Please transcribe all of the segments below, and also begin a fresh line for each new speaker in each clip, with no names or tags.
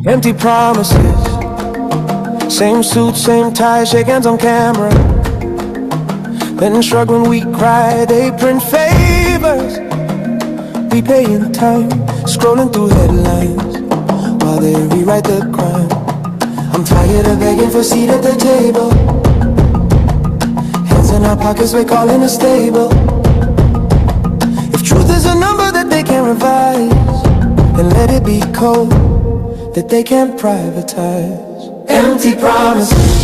Empty promises, same suit, same tie, shake hands on camera, then shrug when we cry. They print favors, we pay in time, scrolling through headlines while they rewrite the crime. I'm tired of begging for a seat at the table, hands in our pockets, we're calling a stable. If truth is a number that they can't revise, then let it be code that they can't privatize. Empty promises,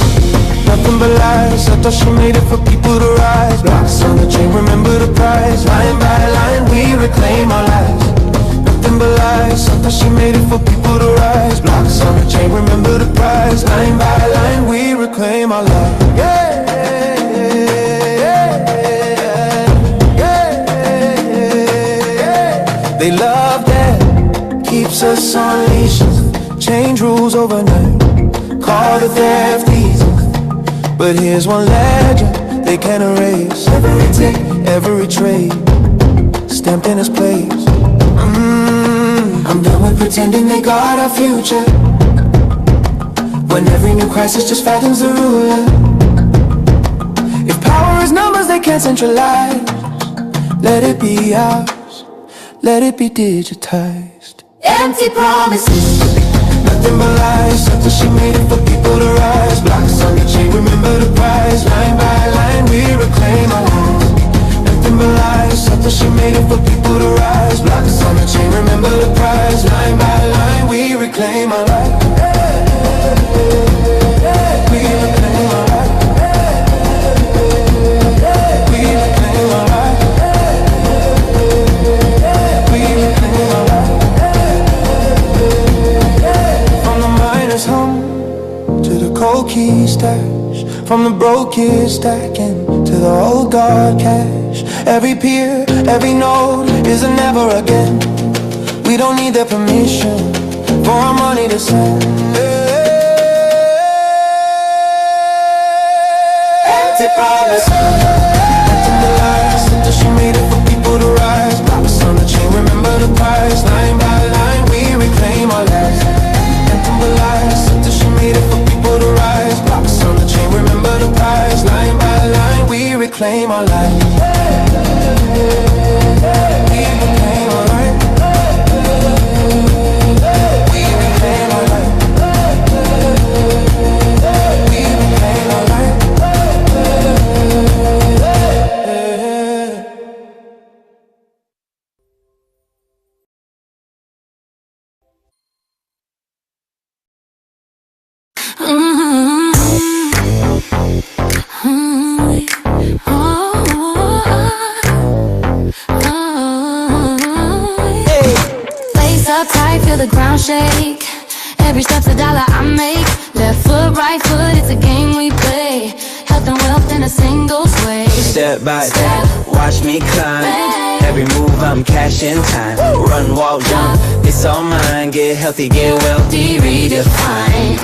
nothing but lies. I thought she made it for people to rise. Blocks on the chain, remember the prize. Line by line, we reclaim our lives. Nothing but lies. I thought she made it for people to rise. Blocks on the chain, remember the prize. Line by line, we reclaim our lives. Yeah, they love that keeps us on leashes. Change rules overnight, call the theft easy. But here's one legend they can't erase. Every tick, every trade, stamped in its place. I'm done with pretending they got our future, when every new crisis just fattens the ruler. If power is numbers they can't centralize, let it be ours, let it be digitized. Empty promises, nothing but lies. Until she made it for people to rise. Blocks on the chain, remember the prize. Line by line, we reclaim our lives. Nothing but lies. Until she made it for people to rise. Blocks on the chain, remember the prize. Line by line, we reclaim our lives. We reclaim our lives. We reclaim our lives. We reclaim our lives. Home to the cold key stash, from the broke kids stacking to the old guard cash. Every peer, every note is a never again. We don't need their permission for our money to send. Empty promises, nothing but lies. Until she made it for people to rise. Blocks on the chain, remember the prize. Line by line, we reclaim our lives. Lies, until she made it for people to rise. Blocks on the chain, remember the prize. Line by line, we reclaim our lives. We reclaim our lives. We reclaim our lives. We reclaim our lives.
Feel the ground shake. Every step's a dollar I make. Left foot, right foot, it's a game we play. Health and wealth in a single sway.
Step by step, watch me climb. Every move I'm cashing time. Run, walk, jump, it's all mine. Get healthy, get wealthy, redefine.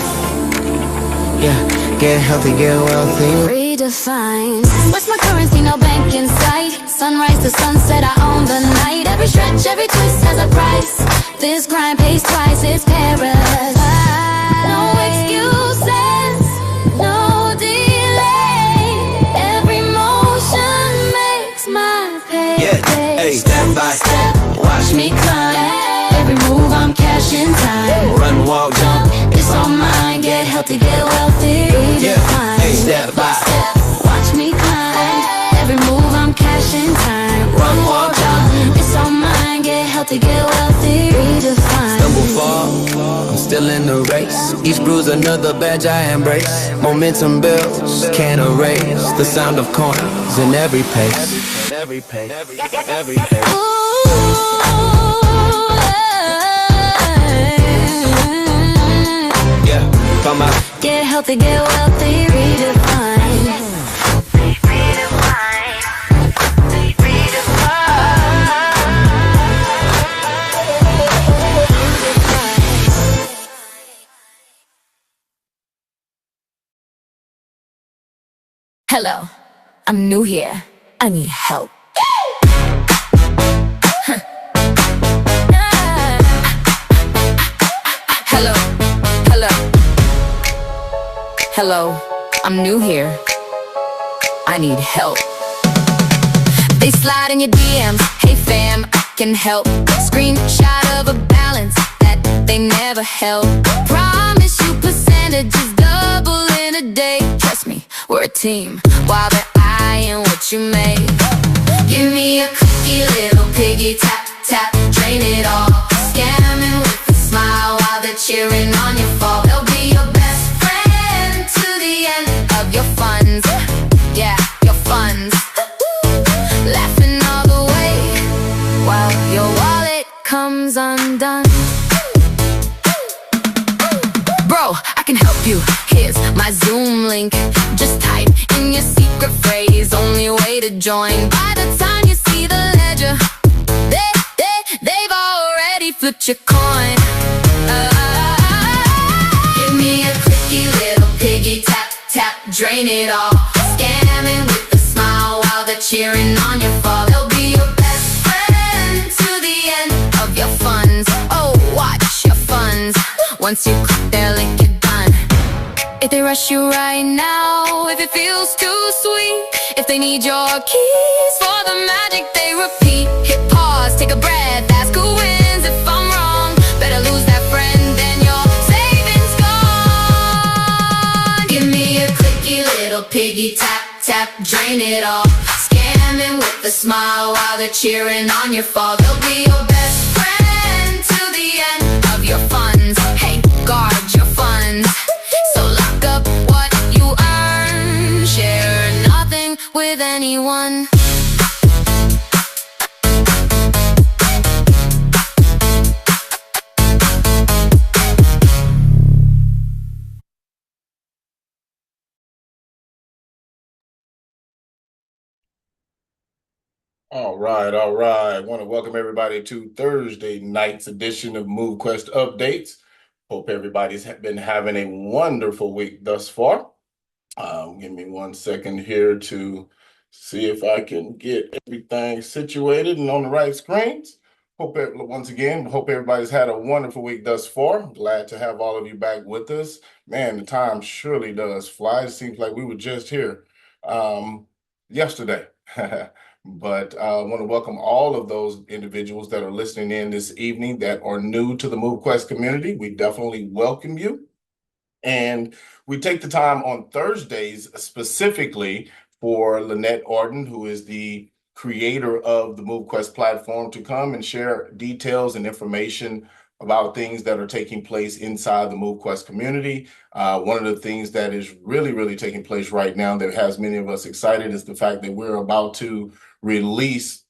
Yeah, get healthy, get wealthy,
redefine. What's my currency? No bank in sight. Sunrise to sunset, I own the night. Every stretch, every twist has a price. This grind pays twice, it's paradise. No excuses, no delay. Every motion makes my payday.
Yeah, hey, step by step, watch me climb.
Every move I'm cashing time.
Run, walk, jump,
it's all mine. Get healthy, get wealthy.
Yeah, hey, step by
step, watch me climb. Every move I'm cashing time.
Run, walk, jump,
it's all mine. Get healthy, get wealthy. Redefine.
Stumble, fall, I'm still in the race. Each bruise another badge I embrace. Momentum builds, can't erase the sound of coins in every pace. Every pace, every pace. Yeah, come on.
Get healthy, get wealthy, redefine. Hello, I'm new here. I need help. Hello, I'm new here. I need help. They slide in your DMs. Hey fam, I can help. Screenshot of a balance that they never held. Promise you percentages double in a day. Trust me, we're a team while they're eyeing what you made. Give me a cookie, little piggy, tap, tap, drain it all. Scamming with a smile while they're cheering on your fall. They'll be your best friend to the end of your funds. Yeah, your funds. Laughing all the way while your wallet comes undone. Bro, I can help you. Here's my Zoom link. Just type in your secret phrase. Only way to join. By the time you see the ledger, they've already flipped your coin. Give me a quickie, little piggy, tap, tap, drain it all. Scamming with a smile while they're cheering on your fall. They'll be your best friend to the end of your funds. Oh, watch your funds. Once you click their link, you're done. If they rush you right now, if it feels too sweet, if they need your keys for the magic they repeat, hit pause, take a breath, ask who wins. If I'm wrong, better lose that friend, then your savings gone. Give me a clicky, little piggy, tap, tap, drain it all. Scamming with a smile while they're cheering on your fall. They'll be your best friend to the end of your funds. Hey, guard your funds. So lock up what you earn. Share nothing with anyone.
All right, all right. I want to welcome everybody to Thursday night's edition of MoveQuest Updates. Hope everybody's been having a wonderful week thus far. Give me 1 second here to see if I can get everything situated and on the right screens. Once again, hope everybody's had a wonderful week thus far. Glad to have all of you back with us. Man, the time surely does fly. It seems like we were just here yesterday. But I want to welcome all of those individuals that are listening in this evening that are new to the MoveQuest community. We definitely welcome you. And we take the time on Thursdays specifically for Lynette Arden, who is the creator of the MoveQuest platform, to come and share details and information about things that are taking place inside the MoveQuest community. One of the things that is really taking place right now that has many of us excited is the fact that we're about to release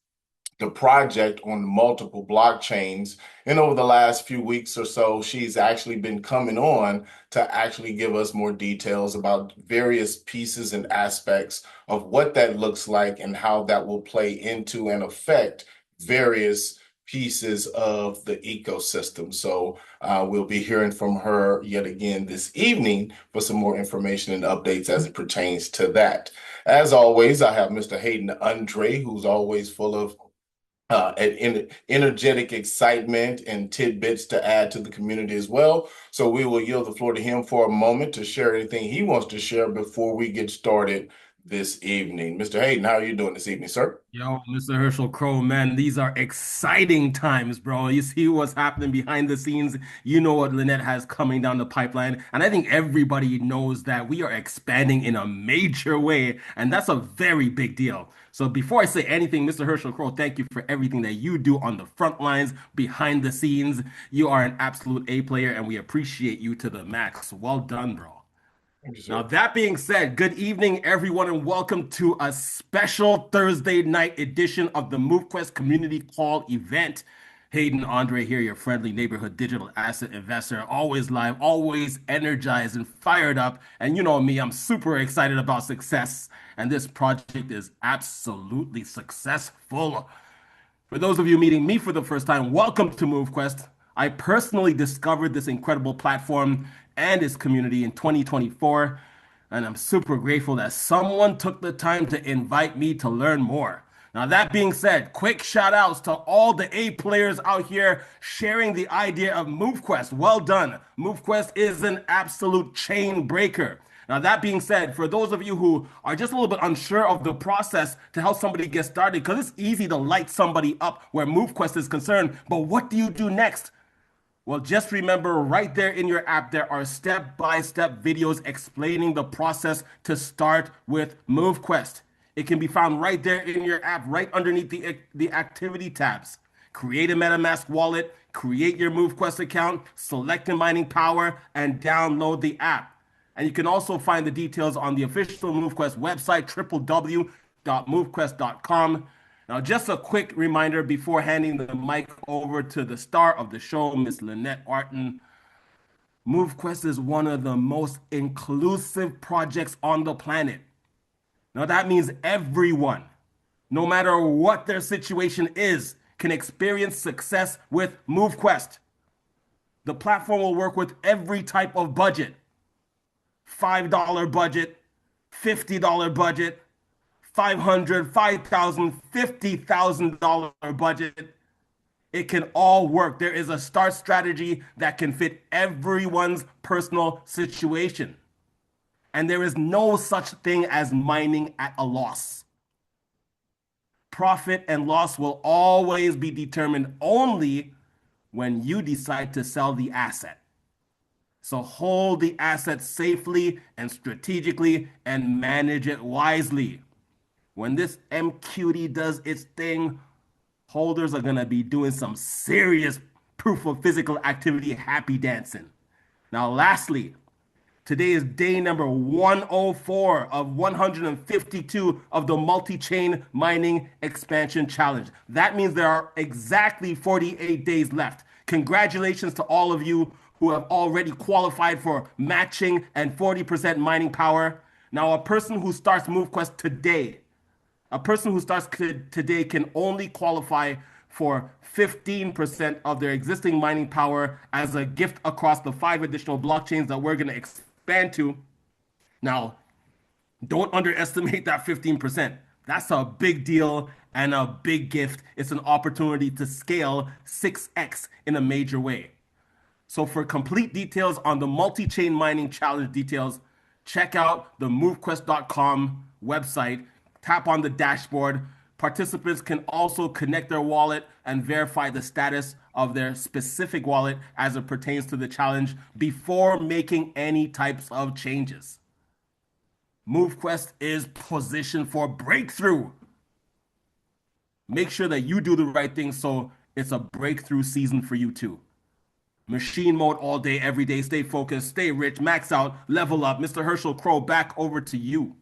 the project on multiple blockchains. And over the last few weeks or so, she's actually been coming on to actually give us more details about various pieces and aspects of what that looks like and how that will play into and affect various pieces of the ecosystem. So we'll be hearing from her yet again this evening for some more information and updates as it pertains to that. As always, I have Mr. Hayden Andre, who's always full of energetic excitement and tidbits to add to the community as well. So we will yield the floor to him for a moment to share anything he wants to share before we get started this evening. Mr. Hayden, how are you doing this evening, sir?
Yo, Mr. Herschel Crow, man, these are exciting times, bro. You see what's happening behind the scenes. You know what Lynette has coming down the pipeline. And I think everybody knows that we are expanding in a major way. And that's a very big deal. So before I say anything, Mr. Herschel Crow, thank you for everything that you do on the front lines, behind the scenes. You are an absolute A player, and we appreciate you to the max. Well done, bro. Now, that being said, good evening, everyone, and welcome to a special Thursday night edition of the MoveQuest Community Call event. Hayden Andre here, your friendly neighborhood digital asset investor, always live, always energized and fired up. And you know me, I'm super excited about success, and this project is absolutely successful. For those of you meeting me for the first time, welcome to MoveQuest. I personally discovered this incredible platform and its community in 2024, and I'm super grateful that someone took the time to invite me to learn more. Now, that being said, quick shout outs to all the A players out here sharing the idea of MoveQuest. Well done. MoveQuest is an absolute chain breaker. Now, that being said, for those of you who are just a little bit unsure of the process to help somebody get started, because it's easy to light somebody up where MoveQuest is concerned, but what do you do next? Well, just remember right there in your app, there are step-by-step videos explaining the process to start with MoveQuest. It can be found right there in your app, right underneath the activity tabs. Create a MetaMask wallet, create your MoveQuest account, select the mining power, and download the app. And you can also find the details on the official MoveQuest website, www.movequest.com. Now, just a quick reminder before handing the mic over to the star of the show, Miss Lynette Orton. MoveQuest is one of the most inclusive projects on the planet. Now, that means everyone, no matter what their situation is, can experience success with MoveQuest. The platform will work with every type of budget. $5 budget, $50 budget, 500, 5,000, $50,000 budget. It can all work. There is a start strategy that can fit everyone's personal situation. And there is no such thing as mining at a loss. Profit and loss will always be determined only when you decide to sell the asset. So hold the asset safely and strategically and manage it wisely. When this MQT does its thing, holders are going to be doing some serious proof of physical activity happy dancing. Now, lastly, today is day number 104 of 152 of the multi-chain mining expansion challenge. That means there are exactly 48 days left. Congratulations to all of you who have already qualified for matching and 40% mining power. Now, a person who starts MoveQuest today can only qualify for 15% of their existing mining power as a gift across the 5 additional blockchains that we're going to expand to. Now, don't underestimate that 15%. That's a big deal and a big gift. It's an opportunity to scale 6x in a major way. So for complete details on the multi-chain mining challenge details, check out the movequest.com website, tap on the dashboard. Participants can also connect their wallet and verify the status of their specific wallet as it pertains to the challenge before making any types of changes. MoveQuest is positioned for breakthrough. Make sure that you do the right thing so it's a breakthrough season for you too. Machine mode all day, every day. Stay focused, stay rich, max out, level up. Mr. Herschel Crow, back over to you.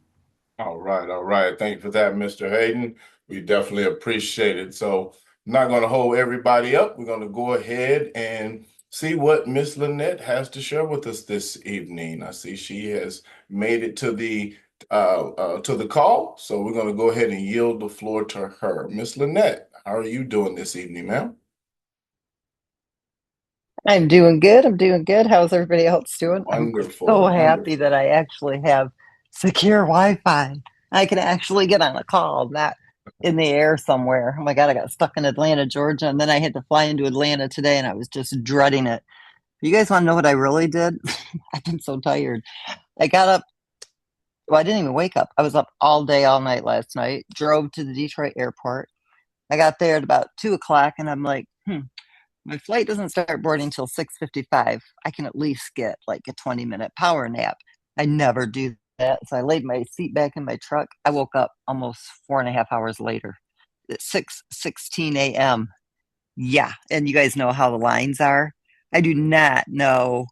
All right, all right. Thank you for that, Mr. Hayden. We definitely appreciate it. So I'm not going to hold everybody up. We're going to go ahead and see what Miss Lynette has to share with us this evening. I see she has made it to the call, so we're going to go ahead and yield the floor to her. Miss Lynette, how are you doing this evening, ma'am?
I'm doing good. I'm doing good. How's everybody else doing?
Wonderful.
I'm so
Wonderful.
happy that I actually have secure Wi-Fi. I can actually get on a call, not in the air somewhere. Oh my God, I got stuck in Atlanta, Georgia, and then I had to fly into Atlanta today, and I was just dreading it. You guys want to know what I really did? I've been so tired. I got up. Well, I didn't even wake up. I was up all day, all night last night. Drove to the Detroit airport. I got there at about 2 o'clock, and I'm like, my flight doesn't start boarding until 6:55. I can at least get like a 20-minute power nap. I never do that. So I laid my seat back in my truck. I woke up almost 4.5 hours later at 6:16 a.m. Yeah. And you guys know how the lines are. I do not know.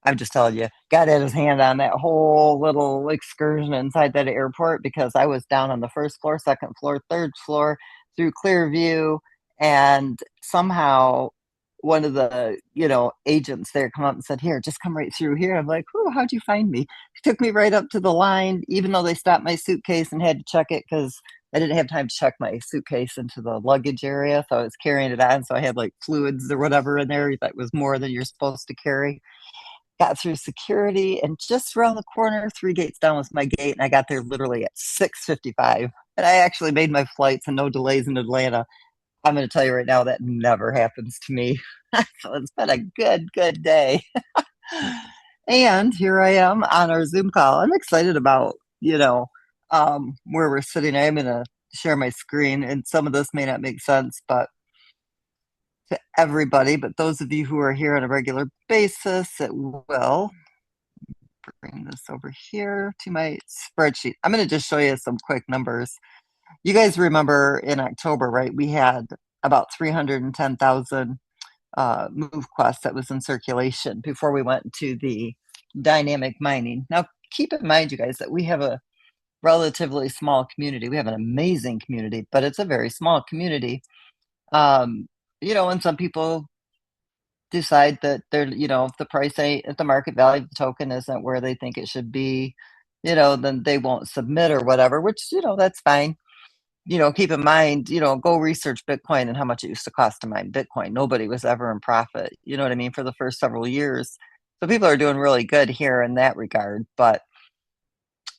I'm just telling you, God had his hand on that whole little excursion inside that airport because I was down on the first floor, second floor, third floor through Clearview. And somehow one of the, agents there come up and said, here, just come right through here. I'm like, how'd you find me? He took me right up to the line, even though they stopped my suitcase and had to check it because I didn't have time to check my suitcase into the luggage area. So I was carrying it on. So I had like fluids or whatever in there that was more than you're supposed to carry. Got through security, and just around the corner, 3 gates down was my gate, and I got there literally at 6:55. And I actually made my flights and no delays in Atlanta. I'm going to tell you right now, that never happens to me. So it's been a good day. And here I am on our Zoom call. I'm excited about, where we're sitting. I am going to share my screen, and some of this may not make sense, but to everybody, but those of you who are here on a regular basis, it will. Bring this over here to my spreadsheet. I'm going to just show you some quick numbers. You guys remember in October, right? We had about 310,000 MoveQuest that was in circulation before we went to the dynamic mining. Now, keep in mind, you guys, that we have a relatively small community. We have an amazing community, but it's a very small community. And some people decide that they're, if the price ain't at the market value of the token isn't where they think it should be, then they won't submit or whatever, which, that's fine. Keep in mind, go research Bitcoin and how much it used to cost to mine Bitcoin. Nobody was ever in profit, you know what I mean, for the first several years. So people are doing really good here in that regard. But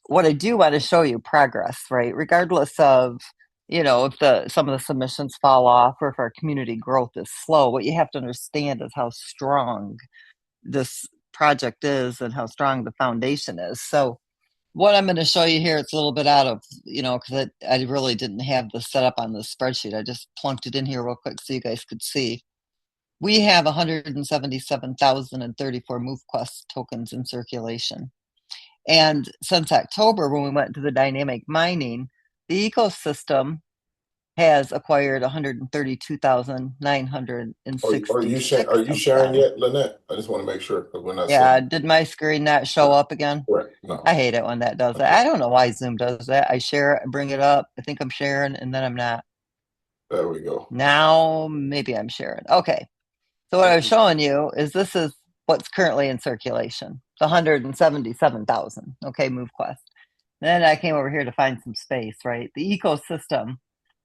what I do want to show you progress, right? Regardless of, if some of the submissions fall off or if our community growth is slow, what you have to understand is how strong this project is and how strong the foundation is. So what I'm going to show you here, it's a little bit out of, because I really didn't have this set up on the spreadsheet. I just plunked it in here real quick so you guys could see. We have 177,034 MoveQuest tokens in circulation. And since October, when we went to the dynamic mining, the ecosystem has acquired 132,966.
Are you sharing yet, Lynette? I just want to make sure because we're not
Yeah,
seeing.
did my screen not show up again?
Correct. No.
I hate it when that does that. I don't know why Zoom does that. I share it, I bring it up, I think I'm sharing, and then I'm not.
There we go.
Now maybe I'm sharing. Okay. So what I was showing you is this is what's currently in circulation. The 177,000. Okay, MoveQuest. Then I came over here to find some space, right? The ecosystem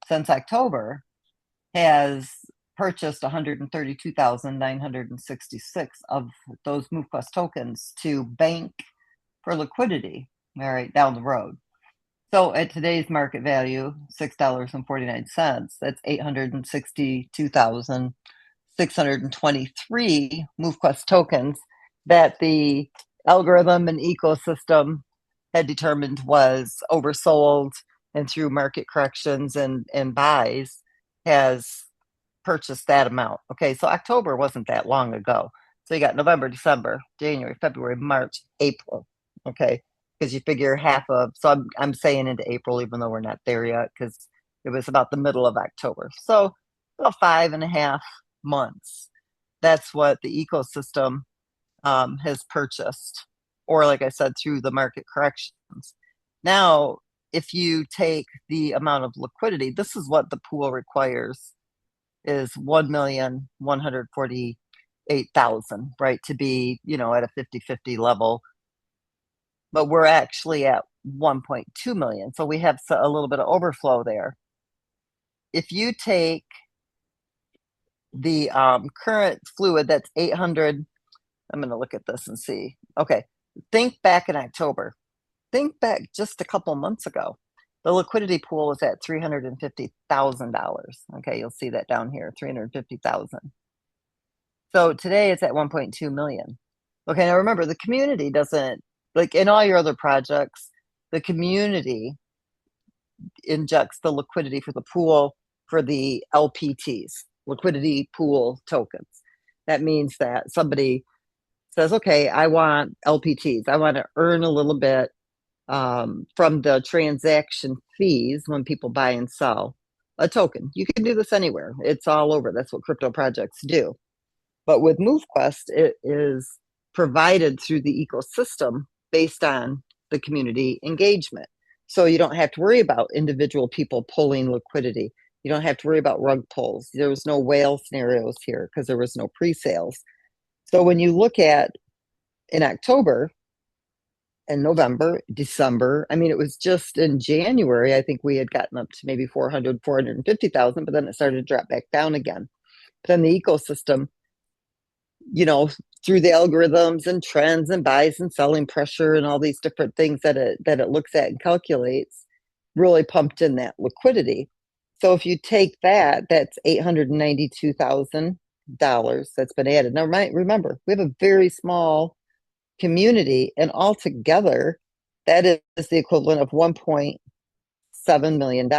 since October has purchased 132,966 of those MoveQuest tokens to bank for liquidity, all right, down the road. So at today's market value, $6.49, that's 862,623 MoveQuest tokens that the algorithm and ecosystem had determined was oversold, and through market corrections and buys has purchased that amount. Okay, so October wasn't that long ago. So you got November, December, January, February, March, April. Okay, because you figure half of, so I'm saying into April, even though we're not there yet, because it was about the middle of October. So about 5.5 months. That's what the ecosystem has purchased, or like I said, through the market corrections. Now, if you take the amount of liquidity, this is what the pool requires is 1,148,000, right? To be, at a 50-50 level. But we're actually at 1.2 million. So we have a little bit of overflow there. If you take the current fluid, that's 800. I'm going to look at this and see. Okay, think back in October. Think back just a couple months ago. The liquidity pool was at $350,000. Okay, you'll see that down here, 350,000. So today it's at 1.2 million. Okay, now remember, the community doesn't, like in all your other projects, the community injects the liquidity for the pool for the LPTs, liquidity pool tokens. That means that somebody says, okay, I want LPTs. I want to earn a little bit from the transaction fees when people buy and sell a token. You can do this anywhere. It's all over. That's what crypto projects do. But with MoveQuest, it is provided through the ecosystem based on the community engagement. So you don't have to worry about individual people pulling liquidity. You don't have to worry about rug pulls. There was no whale scenarios here because there was no pre-sales. So when you look at in October and November, December, I mean, it was just in January, I think we had gotten up to maybe 400, 450,000, but then it started to drop back down again. But then the ecosystem, through the algorithms and trends and buys and selling pressure and all these different things that it looks at and calculates, really pumped in that liquidity. So if you take that, that's $892,000 that's been added. Now, remember, we have a very small community, and altogether, that is the equivalent of $1.7 million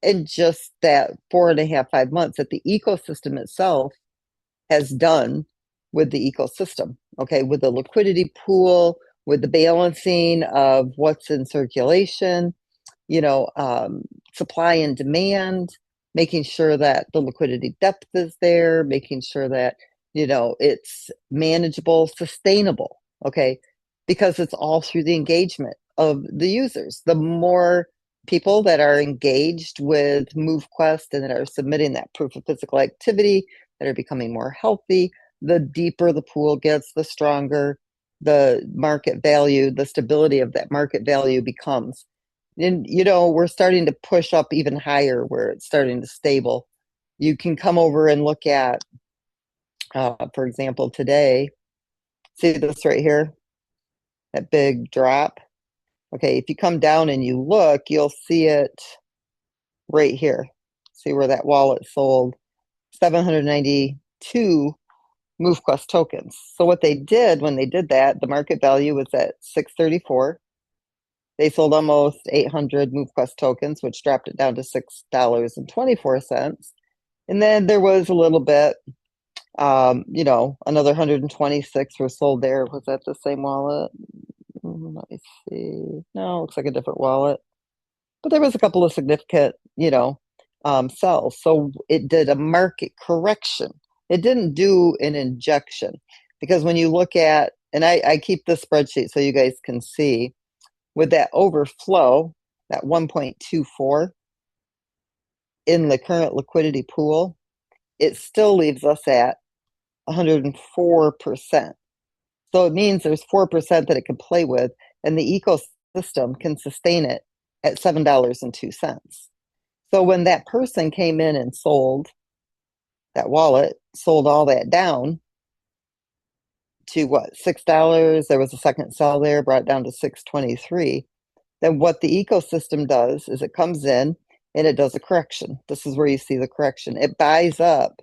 in just that 4.5, 5 months that the ecosystem itself has done with the ecosystem, okay, with the liquidity pool, with the balancing of what's in circulation, supply and demand, making sure that the liquidity depth is there, making sure that, it's manageable, sustainable, okay, because it's all through the engagement of the users. The more people that are engaged with MoveQuest and that are submitting that proof of physical activity, that are becoming more healthy, the deeper the pool gets, the stronger the market value, the stability of that market value becomes. And, we're starting to push up even higher where it's starting to stable. You can come over and look at, for example, today, see this right here, that big drop. Okay, if you come down and you look, you'll see it right here. See where that wallet sold 792 MoveQuest tokens. So what they did when they did that, the market value was at 634. They sold almost 800 MoveQuest tokens, which dropped it down to $6.24. And then there was a little bit, another 126 were sold there. Was that the same wallet? Let me see. No, looks like a different wallet. But there was a couple of significant, sells. So it did a market correction. It didn't do an injection, because when you look at, and I keep the spreadsheet so you guys can see, with that overflow, that 1.24 in the current liquidity pool, it still leaves us at 104%. So it means there's 4% that it can play with, and the ecosystem can sustain it at $7.02. So when that person came in and sold that wallet, sold all that down to what, $6? There was a second sell there, brought it down to 623. Then what the ecosystem does is it comes in and it does a correction. This is where you see the correction. It buys up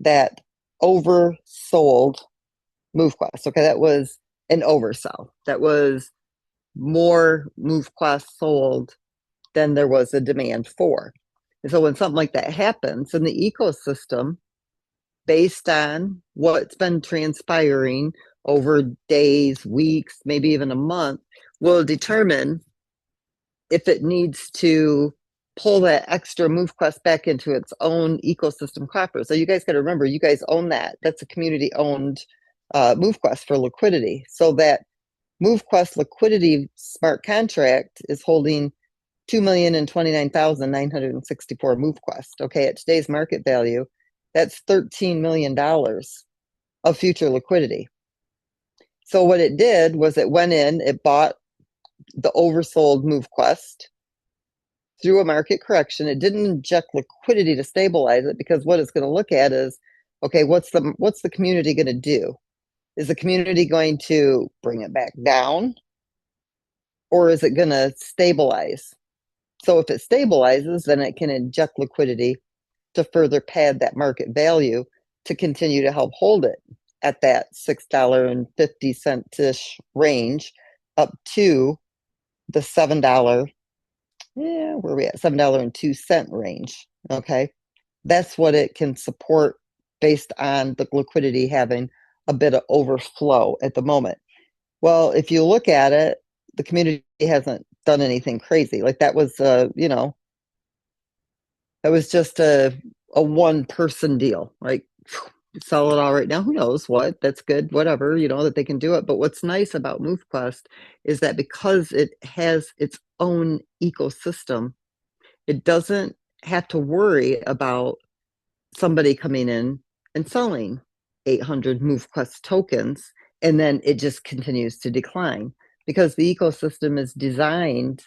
that oversold MoveQuest. Okay, that was an oversell. That was more MoveQuest sold than there was a demand for. And so when something like that happens in the ecosystem, based on what's been transpiring over days, weeks, maybe even a month, will determine if it needs to pull that extra MoveQuest back into its own ecosystem coffers. So you guys got to remember, you guys own that. That's a community-owned MoveQuest for liquidity. So that MoveQuest liquidity smart contract is holding 2,029,964 MoveQuest. Okay, at today's market value, that's $13 million of future liquidity. So what it did was it went in, it bought the oversold MoveQuest through a market correction. It didn't inject liquidity to stabilize it, because what it's going to look at is, okay, what's the community going to do? Is the community going to bring it back down, or is it going to stabilize? So if it stabilizes, then it can inject liquidity to further pad that market value to continue to help hold it at that $6.50-ish range up to the $7, where are we at? $7.02 range. Okay. That's what it can support based on the liquidity having a bit of overflow at the moment. Well, if you look at it, the community hasn't done anything crazy. Like that was, that was just a one-person deal. Like, sell it all right now. Who knows what? That's good. Whatever, that they can do it. But what's nice about MoveQuest is that because it has its own ecosystem, it doesn't have to worry about somebody coming in and selling 800 MoveQuest tokens, and then it just continues to decline, because the ecosystem is designed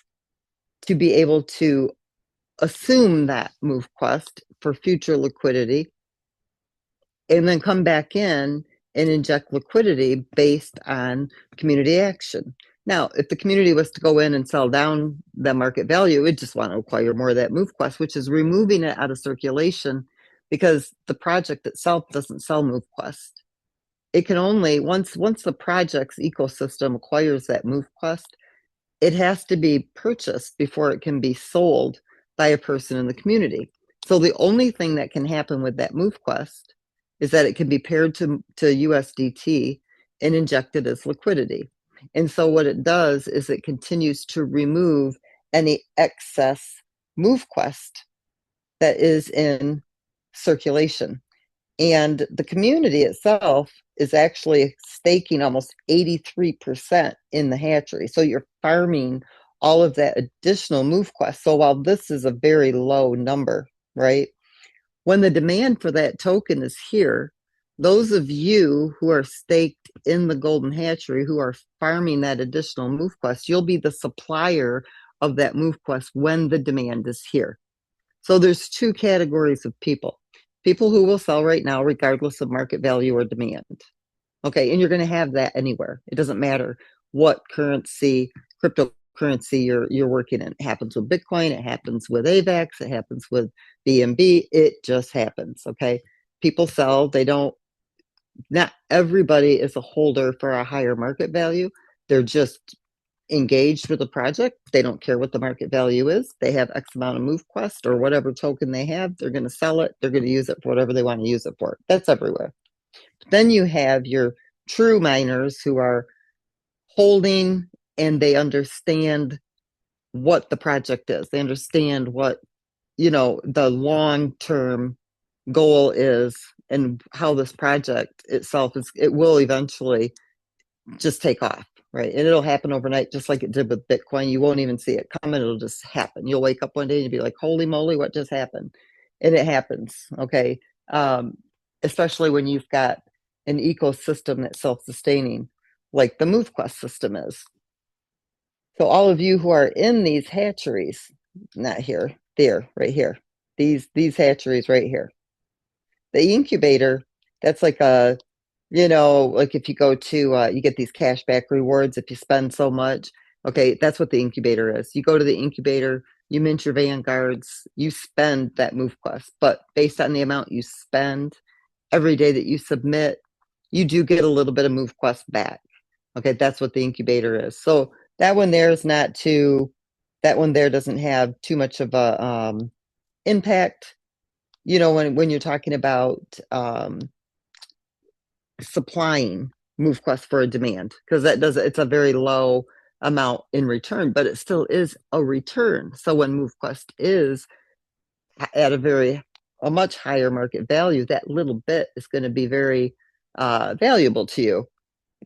to be able to assume that MoveQuest for future liquidity and then come back in and inject liquidity based on community action. Now, if the community was to go in and sell down the market value, it just want to acquire more of that MoveQuest, which is removing it out of circulation, because the project itself doesn't sell MoveQuest. it can only, once the project's ecosystem acquires that MoveQuest, it has to be purchased before it can be sold by a person in the community. So the only thing that can happen with that MoveQuest is that it can be paired to USDT and injected as liquidity. And so what it does is it continues to remove any excess MoveQuest that is in circulation. And the community itself is actually staking almost 83% in the hatchery. So you're farming all of that additional MoveQuest. So while this is a very low number, right? When the demand for that token is here, those of you who are staked in the golden hatchery, who are farming that additional MoveQuest, you'll be the supplier of that MoveQuest when the demand is here. So there's two categories of people. People who will sell right now, regardless of market value or demand. Okay, and you're going to have that anywhere. It doesn't matter what currency, cryptocurrency you're working in. It happens with Bitcoin, it happens with AVAX, it happens with BNB. It just happens. Okay, people sell. They don't. Not everybody is a holder for a higher market value. They're just engaged with the project. They don't care what the market value is. They have X amount of MoveQuest or whatever token they have. They're going to sell it. They're going to use it for whatever they want to use it for. That's everywhere. Then you have your true miners who are holding and they understand what the project is. They understand what, the long-term goal is and how this project itself is. It will eventually just take off. Right. And it'll happen overnight, just like it did with Bitcoin. You won't even see it coming. It'll just happen. You'll wake up one day and you'll be like, holy moly, what just happened? And it happens. Okay. Especially when you've got an ecosystem that's self-sustaining, like the MoveQuest system is. So all of you who are in these hatcheries, not here, there, right here, these hatcheries right here. The incubator, that's like a, like if you go to, you get these cashback rewards if you spend so much. Okay, that's what the incubator is. You go to the incubator, you mint your Vanguards, you spend that MoveQuest. But based on the amount you spend every day that you submit, you do get a little bit of MoveQuest back. Okay, that's what the incubator is. So that one there is not too, that one there doesn't have too much of a impact. When you're talking about supplying MoveQuest for a demand, because it's a very low amount in return, but it still is a return. So when MoveQuest is at a much higher market value, that little bit is going to be very valuable to you.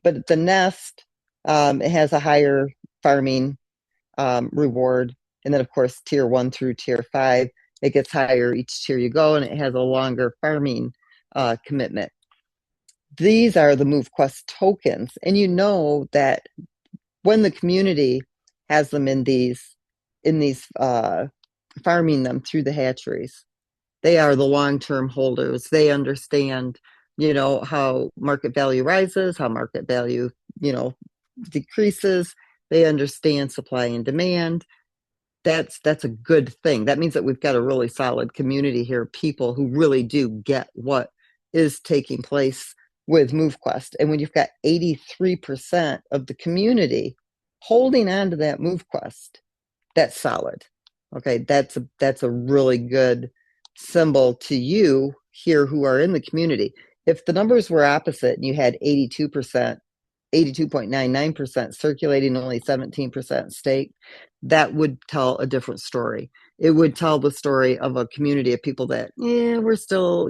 But the nest, it has a higher farming reward. And then of course, tier 1 through tier 5, it gets higher each tier you go, and it has a longer farming commitment. These are the MoveQuest tokens. And you know that when the community has them in these farming them through the hatcheries, they are the long-term holders. They understand, how market value rises, how market value, decreases. They understand supply and demand. That's a good thing. That means that we've got a really solid community here, people who really do get what is taking place with MoveQuest. And when you've got 83% of the community holding on to that MoveQuest, that's solid. Okay, that's a really good symbol to you here who are in the community. If the numbers were opposite and you had 82%, 82.99% circulating, only 17% stake, that would tell a different story. It would tell the story of a community of people that, we're still,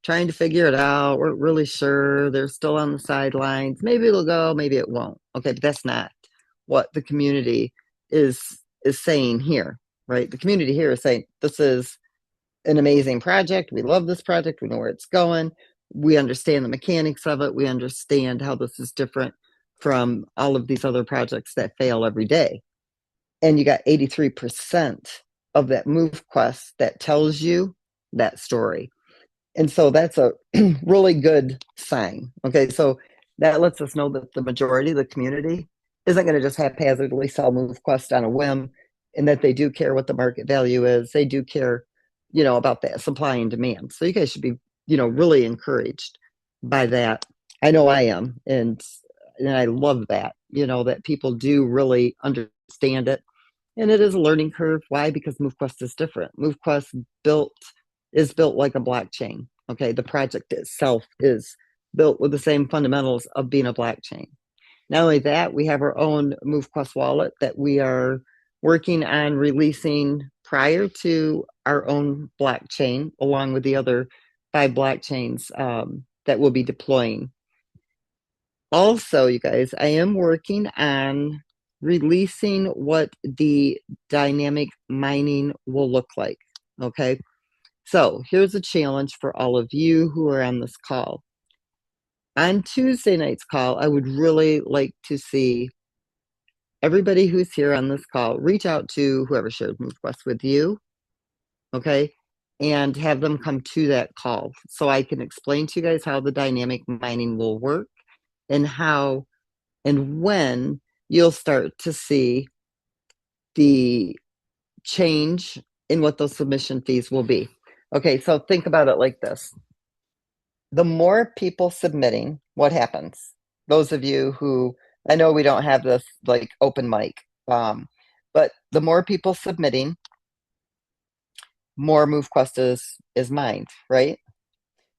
trying to figure it out. We're really sure. They're still on the sidelines. Maybe it'll go, maybe it won't. Okay, but that's not what the community is saying here, right? The community here is saying, this is an amazing project. We love this project. We know where it's going. We understand the mechanics of it. We understand how this is different from all of these other projects that fail every day. And you got 83% of that MoveQuest that tells you that story. And so that's a really good sign. Okay, so that lets us know that the majority of the community isn't going to just haphazardly sell MoveQuest on a whim, and that they do care what the market value is. They do care, about that supply and demand. So you guys should be, really encouraged by that. I know I am, and I love that, that people do really understand it. And it is a learning curve. Why? Because MoveQuest is different. MoveQuest is built like a blockchain. Okay, the project itself is built with the same fundamentals of being a blockchain. Not only that, we have our own MoveQuest wallet that we are working on releasing prior to our own blockchain, along with the other 5 blockchains that we'll be deploying. Also, you guys, I am working on releasing what the dynamic mining will look like. Okay. So here's a challenge for all of you who are on this call. On Tuesday night's call, I would really like to see everybody who's here on this call reach out to whoever shared MoveQuest with you. Okay. And have them come to that call so I can explain to you guys how the dynamic mining will work and how and when you'll start to see the change in what those submission fees will be. Okay, so think about it like this. The more people submitting, what happens? Those of you who, I know we don't have this like open mic, but the more people submitting, more MoveQuest is mined, right?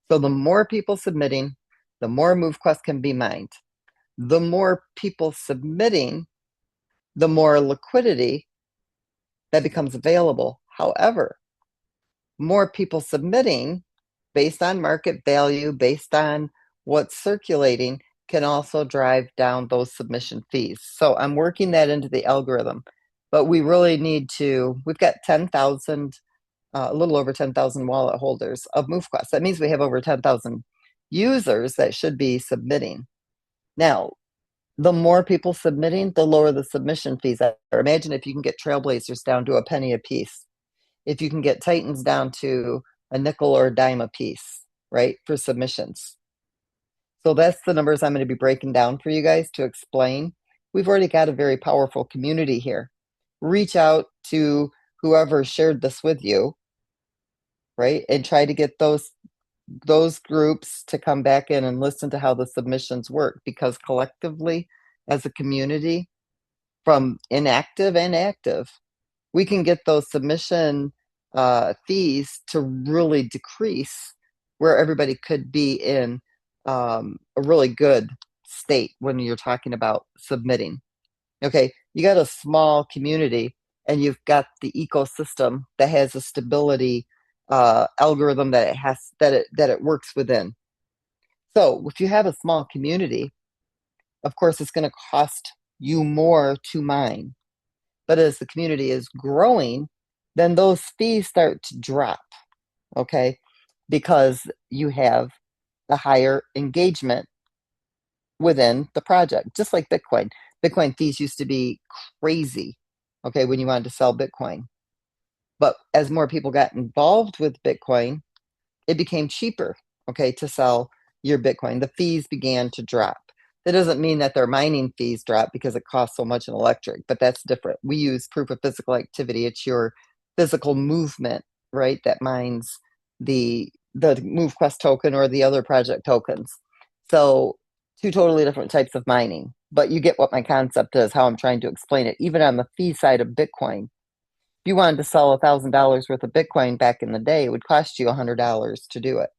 So the more people submitting, the more MoveQuest can be mined. The more people submitting, the more liquidity that becomes available. However, more people submitting based on market value, based on what's circulating, can also drive down those submission fees. So I'm working that into the algorithm, but we really need to, we've got 10,000, a little over 10,000 wallet holders of MoveQuest. That means we have over 10,000 users that should be submitting. Now, the more people submitting, the lower the submission fees are. Imagine if you can get Trailblazers down to a penny a piece. If you can get Titans down to a nickel or a dime a piece, right, for submissions. So that's the numbers I'm going to be breaking down for you guys to explain. We've already got a very powerful community here. Reach out to whoever shared this with you, right, and try to get those groups to come back in and listen to how the submissions work, because collectively as a community, from inactive and active, we can get those submission fees to really decrease, where everybody could be in a really good state when you're talking about submitting. Okay, you got a small community and you've got the ecosystem that has a stability algorithm that it works within. So if you have a small community, of course it's going to cost you more to mine. But as the community is growing, then those fees start to drop, okay? Because you have the higher engagement within the project, just like Bitcoin. Bitcoin fees used to be crazy, okay, when you wanted to sell Bitcoin. But as more people got involved with Bitcoin, it became cheaper, okay, to sell your Bitcoin. The fees began to drop. That doesn't mean that their mining fees drop because it costs so much in electric, but that's different. We use proof of physical activity. It's your physical movement, right, that mines the MoveQuest token or the other project tokens. So 2 totally different types of mining. But you get what my concept is, how I'm trying to explain it. Even on the fee side of Bitcoin, if you wanted to sell $1,000 worth of Bitcoin back in the day, it would cost you $100 to do it.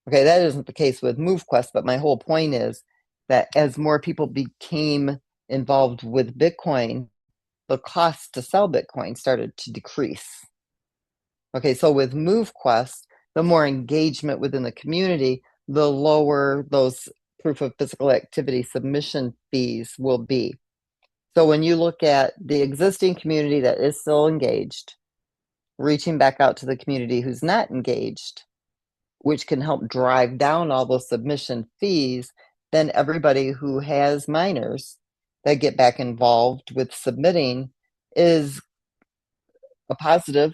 Okay, that isn't the case with MoveQuest, but my whole point is that as more people became involved with Bitcoin, the cost to sell Bitcoin started to decrease. Okay, so with MoveQuest, the more engagement within the community, the lower those proof of physical activity submission fees will be. So when you look at the existing community that is still engaged, reaching back out to the community who's not engaged, which can help drive down all those submission fees, then everybody who has miners that get back involved with submitting is a positive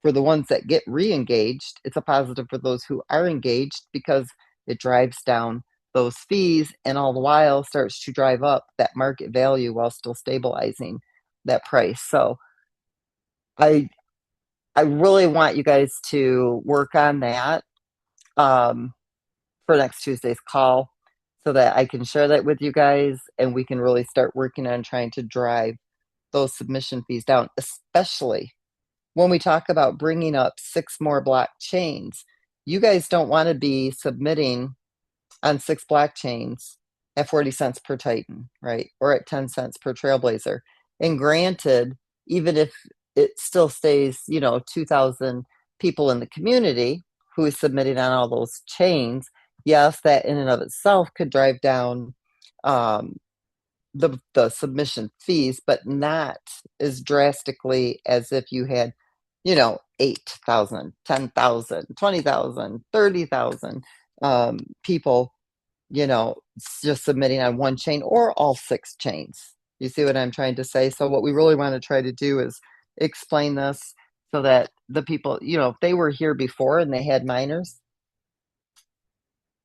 for the ones that get re-engaged. It's a positive for those who are engaged because it drives down those fees and all the while starts to drive up that market value while still stabilizing that price. So I really want you guys to work on that. for next Tuesday's call so that I can share that with you guys and we can really start working on trying to drive those submission fees down, especially when we talk about bringing up 6 more blockchains. You guys don't want to be submitting on 6 blockchains at 40 cents per Titan, right? Or at 10 cents per Trailblazer. And granted, even if it still stays, 2,000 people in the community who is submitting on all those chains, yes, that in and of itself could drive down the submission fees, but not as drastically as if you had, 8,000, 10,000, 20,000, 30,000 people, just submitting on one chain or all 6 chains. You see what I'm trying to say? So what we really want to try to do is explain this so that the people, if they were here before and they had miners,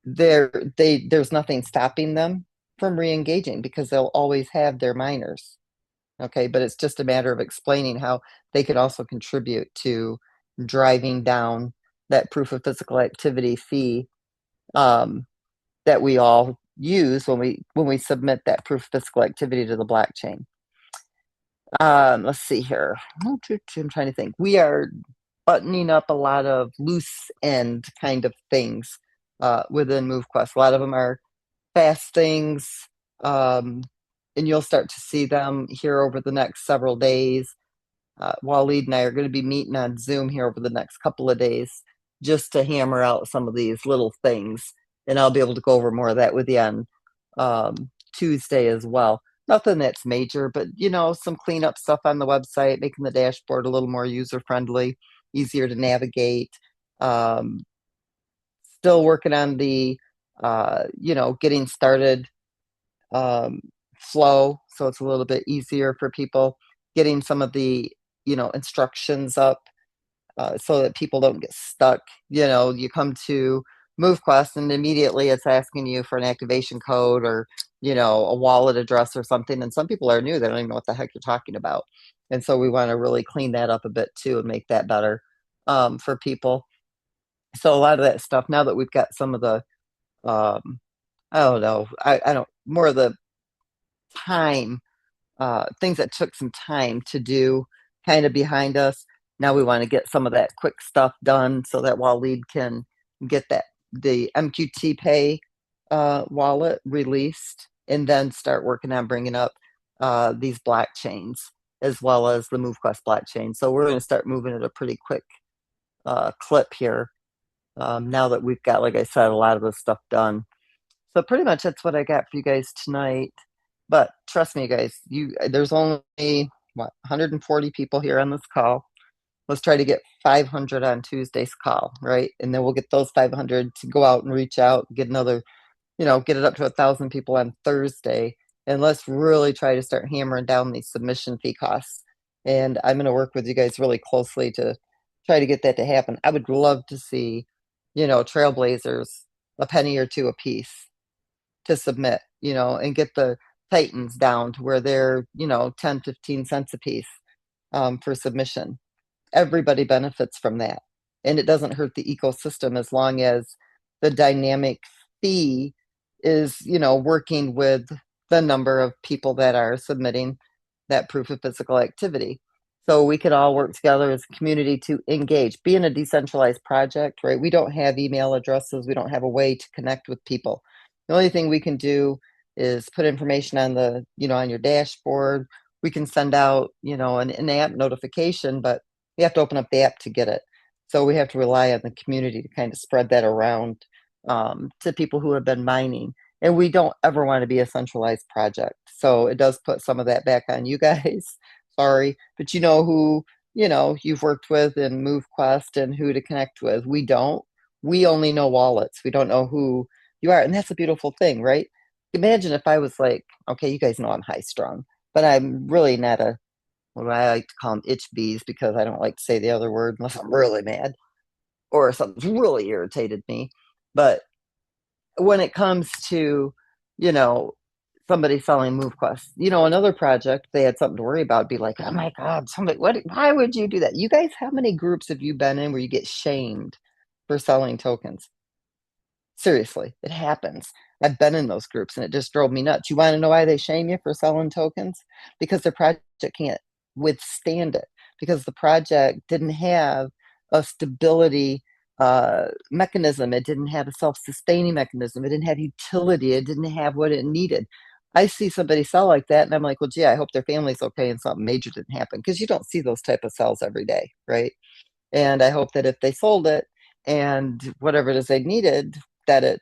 there's nothing stopping them from re-engaging because they'll always have their miners. Okay, but it's just a matter of explaining how they could also contribute to driving down that proof of physical activity fee that we all use when we submit that proof of physical activity to the blockchain. Let's see here. I'm trying to think. We are buttoning up a lot of loose end kind of things within MoveQuest. A lot of them are fast things, and you'll start to see them here over the next several days. Waleed and I are going to be meeting on Zoom here over the next couple of days just to hammer out some of these little things. And I'll be able to go over more of that with you on Tuesday as well. Nothing that's major, but some cleanup stuff on the website, making the dashboard a little more user-friendly, easier to navigate. Still working on the, getting started flow, so it's a little bit easier for people. Getting some of the, instructions up so that people don't get stuck. You come to MoveQuest and immediately it's asking you for an activation code or, a wallet address or something. And some people are new. They don't even know what the heck you're talking about. And so we want to really clean that up a bit too and make that better for people. So a lot of that stuff, now that we've got some of the, I don't know, I don't, more of the time, things that took some time to do kind of behind us. Now we want to get some of that quick stuff done so that Waleed can get the MQT Pay wallet released and then start working on bringing up these blockchains as well as the MoveQuest blockchain. So we're going to start moving at a pretty quick clip here now that we've got, like I said, a lot of this stuff done. So pretty much that's what I got for you guys tonight. But trust me, guys, there's only 140 people here on this call. Let's try to get 500 on Tuesday's call, right? And then we'll get those 500 to go out and reach out, get another, get it up to 1,000 people on Thursday. And let's really try to start hammering down these submission fee costs. And I'm going to work with you guys really closely to try to get that to happen. I would love to see, Trailblazers a penny or two a piece to submit, and get the Titans down to where they're, 10, 15 cents a piece for submission. Everybody benefits from that. And it doesn't hurt the ecosystem as long as the dynamic fee is, working with the number of people that are submitting that proof of physical activity. So we could all work together as a community to engage. Being a decentralized project, right? We don't have email addresses. We don't have a way to connect with people. The only thing we can do is put information on the, on your dashboard. We can send out, an app notification, but you have to open up the app to get it. So we have to rely on the community to kind of spread that around to people who have been mining. And we don't ever want to be a centralized project. So it does put some of that back on you guys. Sorry, but who, you've worked with in MoveQuest and who to connect with. We don't. We only know wallets. We don't know who you are. And that's a beautiful thing, right? Imagine if I was like, okay, you guys know I'm high strung, but I'm really not what I like to call them itch bees because I don't like to say the other word unless I'm really mad or something's really irritated me. But when it comes to, somebody selling MoveQuest, another project, they had something to worry about, be like, oh my God, why would you do that? You guys, how many groups have you been in where you get shamed for selling tokens? Seriously, it happens. I've been in those groups and it just drove me nuts. You want to know why they shame you for selling tokens? Because their project can't withstand it, because the project didn't have a stability mechanism. It didn't have a self-sustaining mechanism. It didn't have utility. It didn't have what it needed. I see somebody sell like that and I'm like, well, gee, I hope their family's okay and something major didn't happen, because you don't see those type of sells every day, right? And I hope that if they sold it and whatever it is they needed, that it,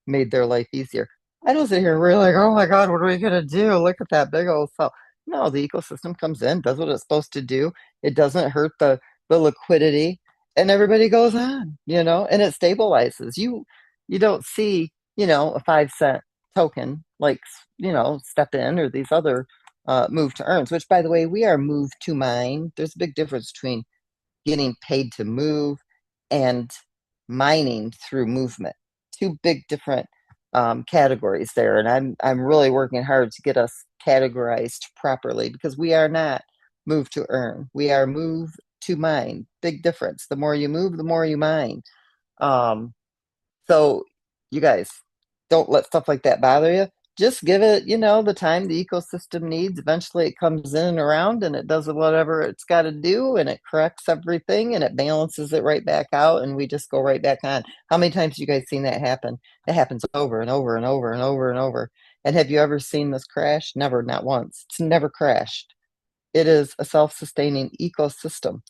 made their life easier. I don't sit here and really like, oh my God, what are we gonna do? Look at that big old sell. No, the ecosystem comes in, does what it's supposed to do. It doesn't hurt the liquidity, and everybody goes on, and it stabilizes. You don't see, a 5 cent token like step in or these other move to earns, which by the way, we are move to mine. There's a big difference between getting paid to move and mining through movement. Two big different categories there, and I'm really working hard to get us categorized properly, because we are not move to earn. We are move to mine. Big difference. The more you move, the more you mine. Um, so you guys, don't let stuff like that bother you. Just give it, the time the ecosystem needs. Eventually it comes in and around and it does whatever it's got to do, and it corrects everything and it balances it right back out, and we just go right back on. How many times have you guys seen that happen? It happens over and over and over and over and over. And have you ever seen this crash? Never, not once. It's never crashed. It is a self-sustaining ecosystem.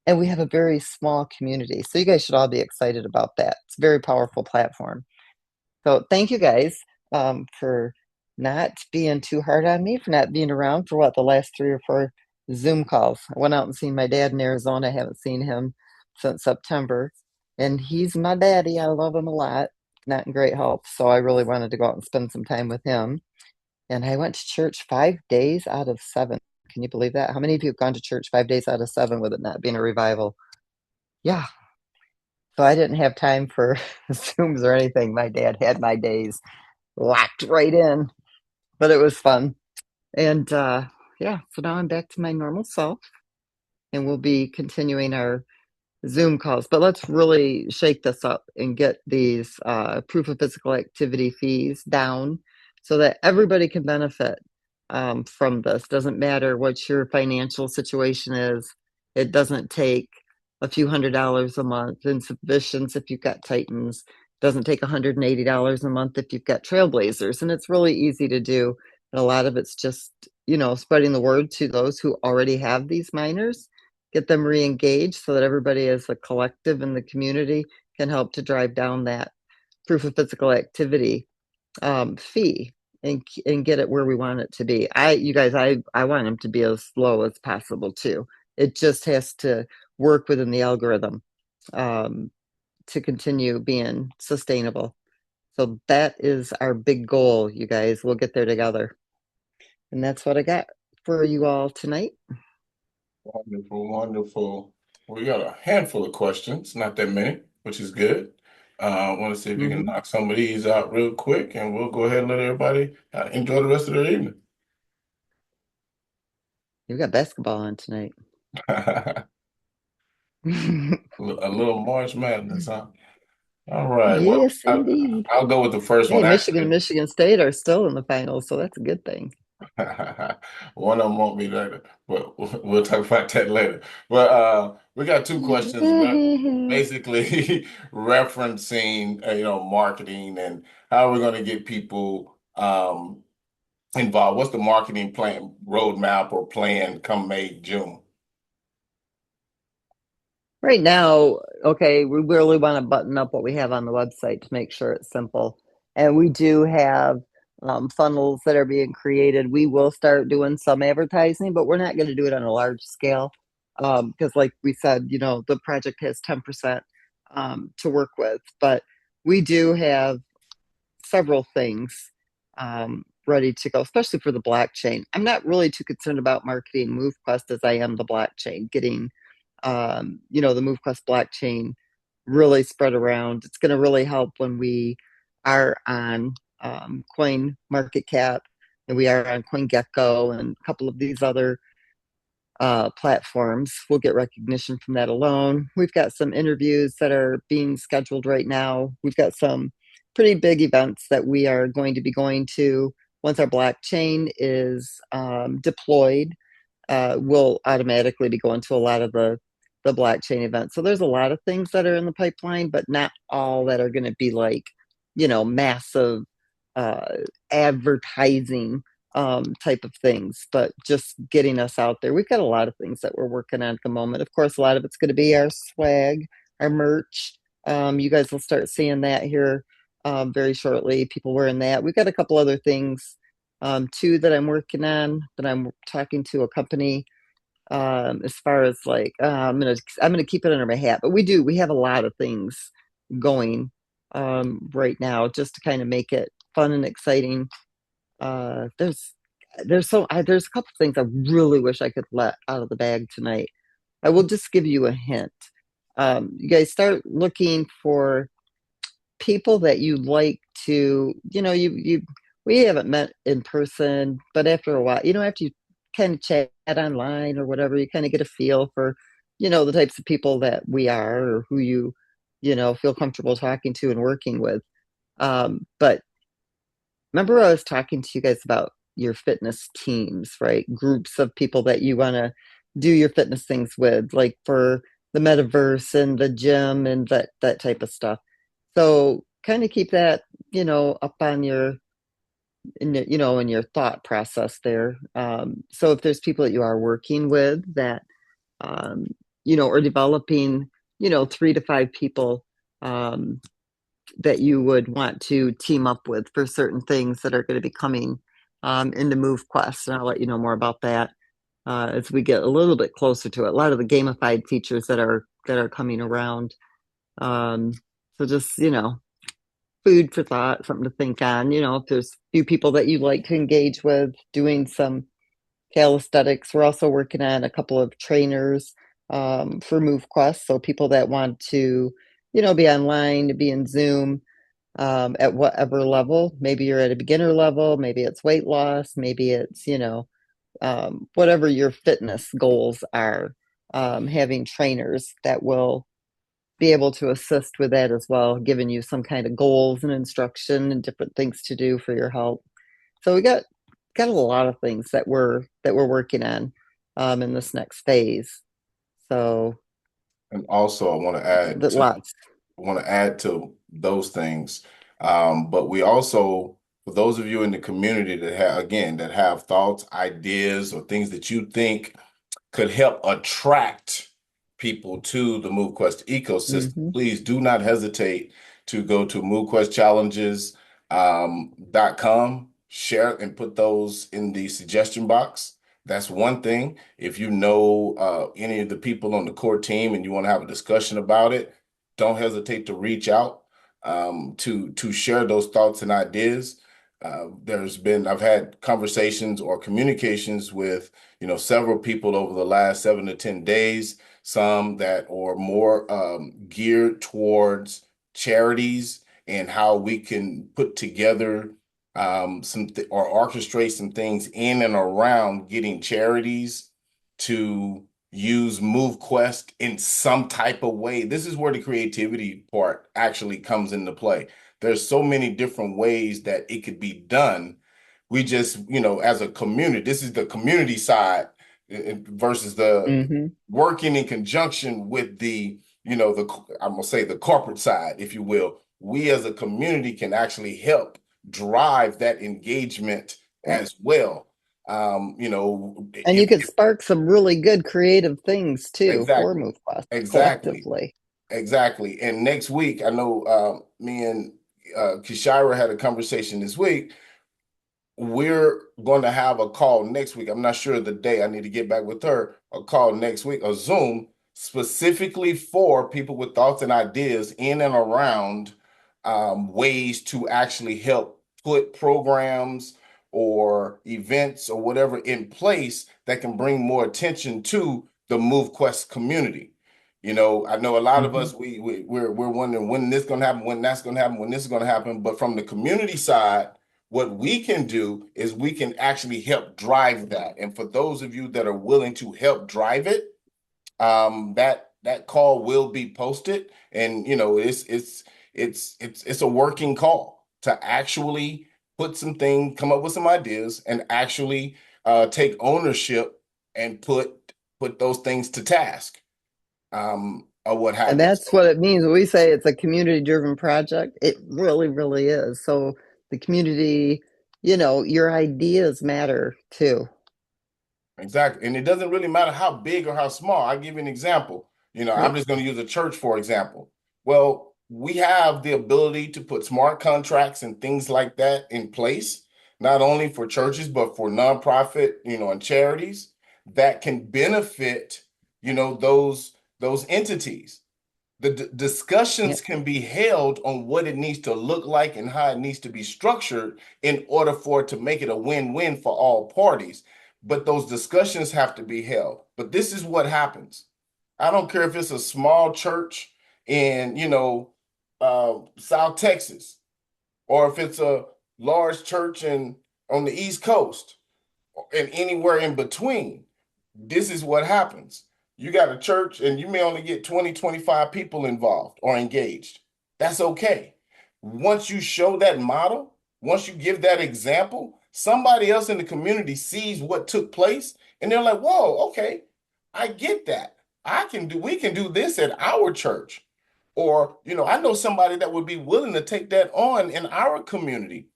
And we have a very small community. So you guys should all be excited about that. It's a very powerful platform. So thank you guys for not being too hard on me, for not being around for the last 3 or 4 Zoom calls. I went out and seen my dad in Arizona. I haven't seen him since September. And he's my daddy. I love him a lot. Not in great health. So I really wanted to go out and spend some time with him. And I went to church 5 days out of 7. Can you believe that? How many of you have gone to church 5 days out of 7 with it not being a revival? Yeah. So I didn't have time for Zooms or anything. My dad had my days locked right in, but it was fun. And yeah, so now I'm back to my normal self, and we'll be continuing our Zoom calls. But let's really shake this up and get these proof of physical activity fees down so that everybody can benefit from this. Doesn't matter what your financial situation is. It doesn't take a few $100s a month in submissions if you've got Titans. Doesn't take $180 a month if you've got Trailblazers. And it's really easy to do. And a lot of it's just, spreading the word to those who already have these miners, get them re-engaged so that everybody as a collective in the community can help to drive down that proof of physical activity fee and get it where we want it to be. You guys, I want them to be as low as possible too. It just has to work within the algorithm to continue being sustainable. So that is our big goal, you guys. We'll get there together. And that's what I got for you all tonight.
Wonderful, wonderful. We got a handful of questions, not that many, which is good. I want to see if you can knock some of these out real quick, and we'll go ahead and let everybody enjoy the rest of their evening.
You've got basketball on tonight.
A little March Madness, huh? All right.
Yes, indeed.
I'll go with the first
Hey,
one.
Michigan and Michigan State are still in the finals, so that's a good thing.
One of them won't be later, but we'll talk about that later. But we got 2 questions, basically referencing marketing and how we're going to get people involved. What's the marketing plan, roadmap, or plan come May, June?
Right now, okay, we really want to button up what we have on the website to make sure it's simple. And we do have funnels that are being created. We will start doing some advertising, but we're not going to do it on a large scale because, like we said, the project has 10% to work with. But we do have several things ready to go, especially for the blockchain. I'm not really too concerned about marketing MoveQuest as I am the blockchain, getting the MoveQuest blockchain really spread around. It's going to really help when we are on Coin Market Cap, and we are on CoinGecko and a couple of these other platforms. We'll get recognition from that alone. We've got some interviews that are being scheduled right now. We've got some pretty big events that we are going to be going to. Once our blockchain is deployed, we'll automatically be going to a lot of the blockchain events. So there's a lot of things that are in the pipeline, but not all that are going to be like, massive uh, advertising type of things, but just getting us out there. We've got a lot of things that we're working on at the moment. Of course, a lot of it's going to be our swag, our merch. You guys will start seeing that here very shortly. People wearing that. We've got a couple other things too that I'm working on. That I'm talking to a company as far as like I'm gonna keep it under my hat. But we have a lot of things going right now just to kind of make it fun and exciting. There's a couple things I really wish I could let out of the bag tonight. I will just give you a hint. You guys start looking for people that you like to, you we haven't met in person, but after a while, after you kind of chat online or whatever, you kind of get a feel for, the types of people that we are or who you feel comfortable talking to and working with. But remember, I was talking to you guys about your fitness teams, right? Groups of people that you want to do your fitness things with, like for the metaverse and the gym and that type of stuff. So kind of keep that, up on in your thought process there. So if there's people that you are working with that, or developing, 3 to 5 people, that you would want to team up with for certain things that are going to be coming into MoveQuest. And I'll let you know more about that as we get a little bit closer to it. A lot of the gamified features that are coming around. So just, food for thought, something to think on. If there's a few people that you like to engage with doing some calisthenics. We're also working on a couple of trainers for MoveQuest. So people that want to, be online, to be in Zoom at whatever level. Maybe you're at a beginner level, maybe it's weight loss, maybe it's, whatever your fitness goals are, having trainers that will be able to assist with that as well, giving you some kind of goals and instruction and different things to do for your health. So we got a lot of things that we're working on in this next phase. So,
and also I want to add to those things. But we also, for those of you in the community that have thoughts, ideas, or things that you think could help attract people to the MoveQuest ecosystem, please do not hesitate to go to MoveQuestChallenges.com, share and put those in the suggestion box. That's one thing. If you know any of the people on the core team and you want to have a discussion about it, don't hesitate to reach out to share those thoughts and ideas. I've had conversations or communications with, several people over the last 7 to 10 days, some that are more geared towards charities and how we can put together or orchestrate some things in and around getting charities to use MoveQuest in some type of way. This is where the creativity part actually comes into play. There's so many different ways that it could be done. We just, as a community, this is the community side versus the working in conjunction with the, I'm gonna say the corporate side, if you will. We as a community can actually help drive that engagement as well.
And you can spark some really good creative things too for MoveQuest collectively.
Exactly. And next week, I know me and Kishira had a conversation this week. We're going to have a call next week. I'm not sure of the day. I need to get back with her. A call next week, a Zoom specifically for people with thoughts and ideas in and around ways to actually help put programs or events or whatever in place that can bring more attention to the MoveQuest community. I know a lot of us we're wondering when this is going to happen, when that's going to happen, when this is going to happen. But from the community side, what we can do is we can actually help drive that. And for those of you that are willing to help drive it, that call will be posted. And it's it's a working call to actually come up with some ideas and actually take ownership and put those things to task, or what have
And
you.
that's what it means when we say it's a community driven project. It really, really is. So the community, your ideas matter too.
Exactly. And it doesn't really matter how big or how small. I'll give you an example. I'm
Yep.
just going to use a church, for example. Well, we have the ability to put smart contracts and things like that in place, not only for churches, but for nonprofit, and charities that can benefit, those entities. The discussions
Yep.
can be held on what it needs to look like and how it needs to be structured in order for it to make it a win-win for all parties. But those discussions have to be held. But this is what happens. I don't care if it's a small church in, South Texas, or if it's a large church on the East Coast, and anywhere in between. This is what happens. You got a church and you may only get 20, 25 people involved or engaged. That's okay. Once you show that model, once you give that example, somebody else in the community sees what took place and they're like, whoa, okay, I get that. We can do this at our church. Or, I know somebody that would be willing to take that on in our community,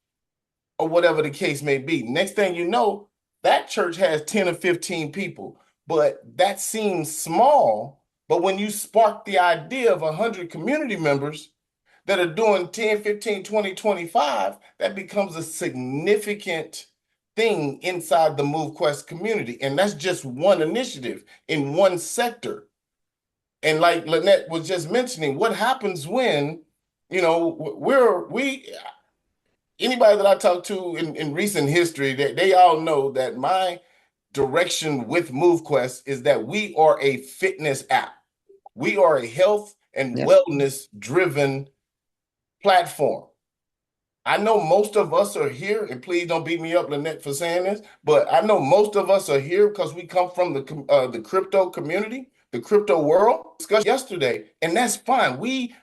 or whatever the case may be. Next thing you know, that church has 10 or 15 people, but that seems small. But when you spark the idea of 100 community members that are doing 10, 15, 20, 25, that becomes a significant thing inside the MoveQuest community. And that's just one initiative in one sector. And like Lynette was just mentioning, what happens when, we anybody that I talk to in recent history, they all know that my direction with MoveQuest is that we are a fitness app. We are a health and
Yep.
wellness driven platform. I know most of us are here, and please don't beat me up, Lynette, for saying this, but I know most of us are here because we come from the crypto community, the crypto world. Discussed yesterday, and that's fine. We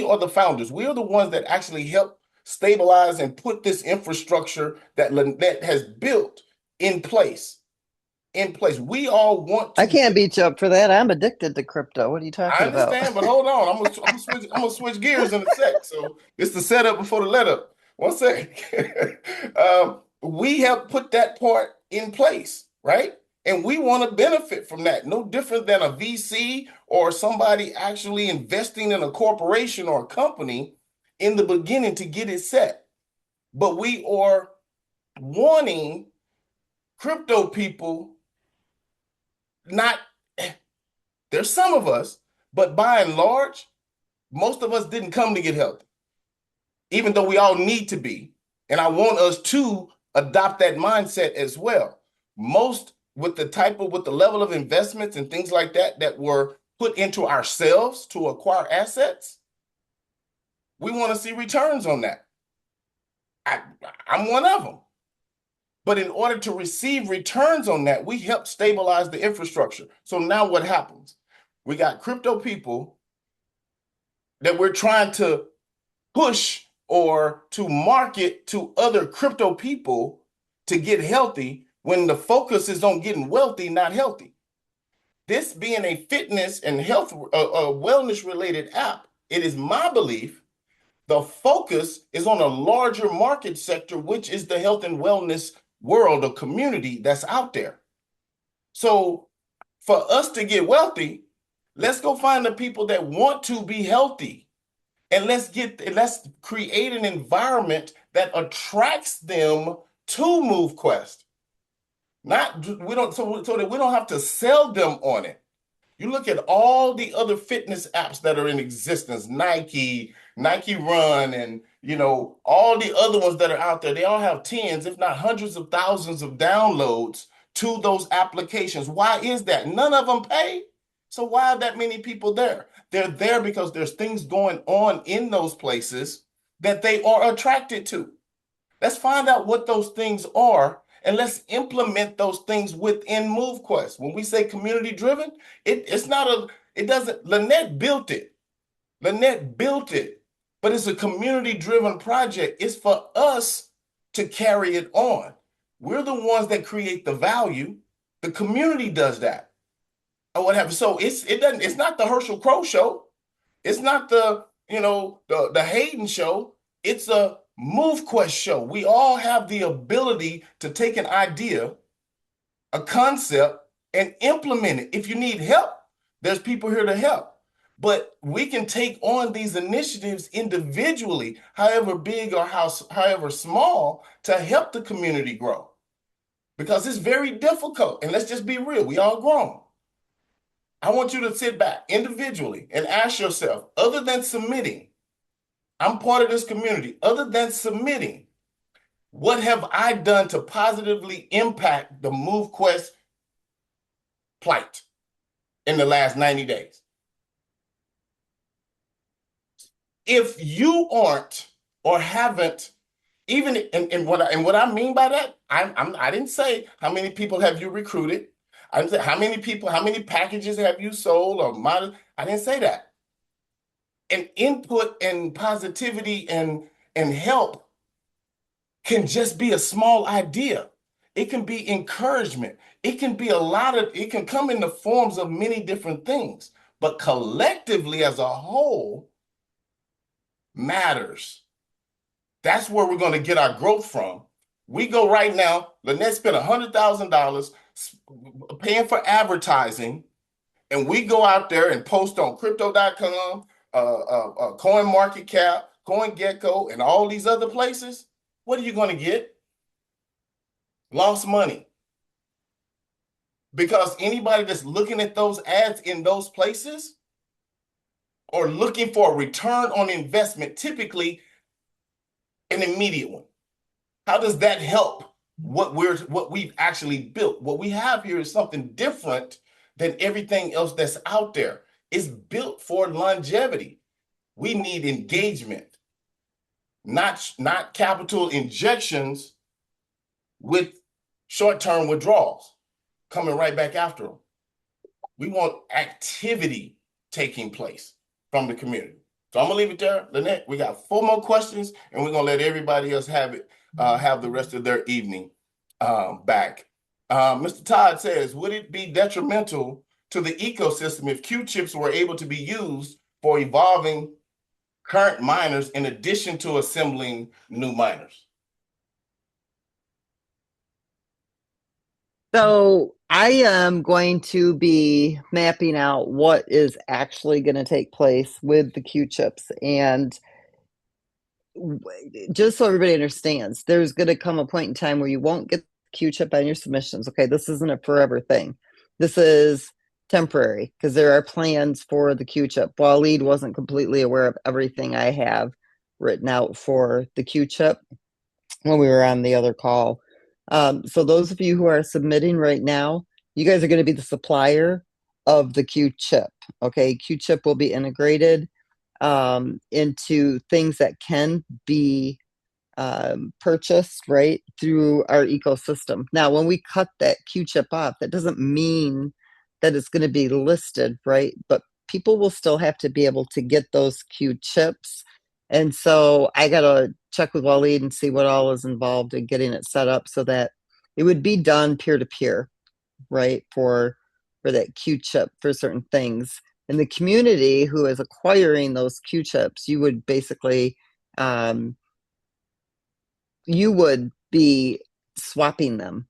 are the founders. We are the ones that actually help stabilize and put this infrastructure that Lynette has built in place. We all want
I
to.
can't beat you up for that. I'm addicted to crypto. What are you
I
talking about?
understand, but hold on. I'm gonna switch gears in a sec. So it's the setup before the let up. One second. We have put that part in place, right? And we want to benefit from that. No different than a VC or somebody actually investing in a corporation or a company in the beginning to get it set. But we are wanting crypto people, not, there's some of us, but by and large, most of us didn't come to get healthy, even though we all need to be. And I want us to adopt that mindset as well. Most with the level of investments and things like that were put into ourselves to acquire assets, we want to see returns on that. I'm one of them. But in order to receive returns on that, we help stabilize the infrastructure. So now what happens? We got crypto people that we're trying to push or to market to other crypto people to get healthy when the focus is on getting wealthy, not healthy. This being a fitness and health, wellness related app, it is my belief the focus is on a larger market sector, which is the health and wellness world or community that's out there. So for us to get wealthy, let's go find the people that want to be healthy. And let's create an environment that attracts them to MoveQuest. Not we don't so that we don't have to sell them on it. You look at all the other fitness apps that are in existence, Nike Run, and all the other ones that are out there. They all have tens, if not hundreds of thousands of downloads to those applications. Why is that? None of them pay. So why are that many people there? They're there because there's things going on in those places that they are attracted to. Let's find out what those things are and let's implement those things within MoveQuest. When we say community driven, it doesn't, Lynette built it. Lynette built it. but it's a community-driven project. It's for us to carry it on. We're the ones that create the value. The community does that, or whatever. So it's not the Herschel Crow show. It's not the the Hayden show. It's a MoveQuest show. We all have the ability to take an idea, a concept, and implement it. If you need help, there's people here to help. But we can take on these initiatives individually, however big or however small, to help the community grow. Because it's very difficult. And let's just be real, we all grown. I want you to sit back individually and ask yourself, other than submitting, I'm part of this community, other than submitting, what have I done to positively impact the MoveQuest plight in the last 90 days? If you aren't or haven't, even and what I mean by that, I didn't say how many people have you recruited. I didn't say how many packages have you sold or model. I didn't say that. And input and positivity and help can just be a small idea. It can be encouragement. It can be it can come in the forms of many different things, but collectively as a whole matters. That's where we're going to get our growth from. We go right now, Lynette spent $100,000 paying for advertising, and we go out there and post on crypto.com, CoinMarketCap, CoinGecko, and all these other places. What are you going to get? Lost money. Because anybody that's looking at those ads in those places or looking for a return on investment, typically an immediate one. How does that help what we've actually built? What we have here is something different than everything else that's out there. It's built for longevity. We need engagement, not capital injections with short-term withdrawals coming right back after them. We want activity taking place from the community. So I'm gonna leave it there, Lynette. We got 4 more questions, and we're gonna let everybody else have the rest of their evening back. Mr. Todd says, would it be detrimental to the ecosystem if Q-chips were able to be used for evolving current miners in addition to assembling new miners?
So I am going to be mapping out what is actually going to take place with the Q chips. And just so everybody understands, there's going to come a point in time where you won't get the Q chip on your submissions. Okay, this isn't a forever thing. This is temporary because there are plans for the Q chip. Waleed wasn't completely aware of everything I have written out for the Q chip when we were on the other call. So those of you who are submitting right now, you guys are going to be the supplier of the Q chip. Okay, Q chip will be integrated into things that can be purchased right through our ecosystem. Now, when we cut that Q chip off, that doesn't mean that it's going to be listed, right? But people will still have to be able to get those Q chips. And so I got to check with Waleed and see what all is involved in getting it set up so that it would be done peer-to-peer, right, for that Q chip for certain things. In the community who is acquiring those Q chips, you would basically, you would be swapping them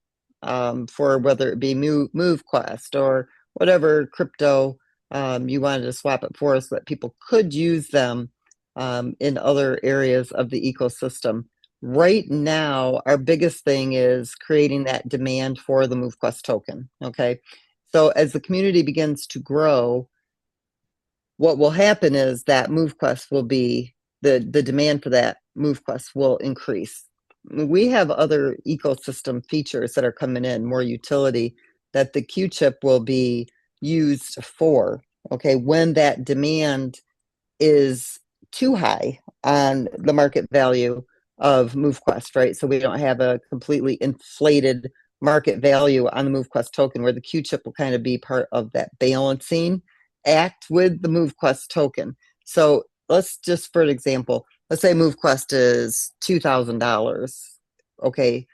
for whether it be MoveQuest or whatever crypto you wanted to swap it for so that people could use them in other areas of the ecosystem. Right now, our biggest thing is creating that demand for the MoveQuest token, okay? So as the community begins to grow, what will happen is that MoveQuest will be, the demand for that MoveQuest will increase. We have other ecosystem features that are coming in, more utility, that the Q chip will be used for, okay, when that demand is too high on the market value of MoveQuest, right? So we don't have a completely inflated market value on the MoveQuest token, where the Q chip will kind of be part of that balancing act with the MoveQuest token. So let's just for an example, let's say MoveQuest is $2,000. Okay.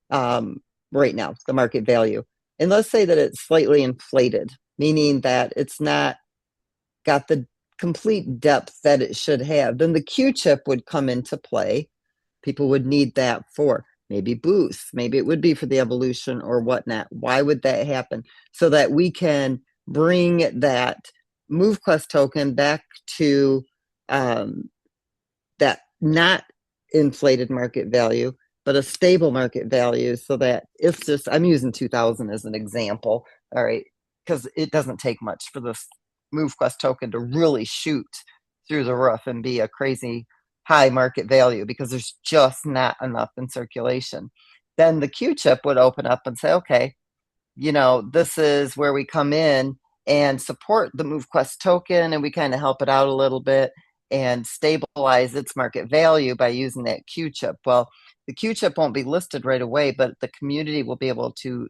Right now, the market value. And let's say that it's slightly inflated, meaning that it's not got the complete depth that it should have. Then the Q chip would come into play. People would need that for maybe boost. Maybe it would be for the evolution or whatnot. Why would that happen? So that we can bring that MoveQuest token back to that not inflated market value, but a stable market value, so that it's just, I'm using 2000 as an example, all right, because it doesn't take much for this MoveQuest token to really shoot through the roof and be a crazy high market value because there's just not enough in circulation. Then the Q chip would open up and say, okay, this is where we come in and support the MoveQuest token, and we kind of help it out a little bit and stabilize its market value by using that Q chip. Well, the Q chip won't be listed right away, but the community will be able to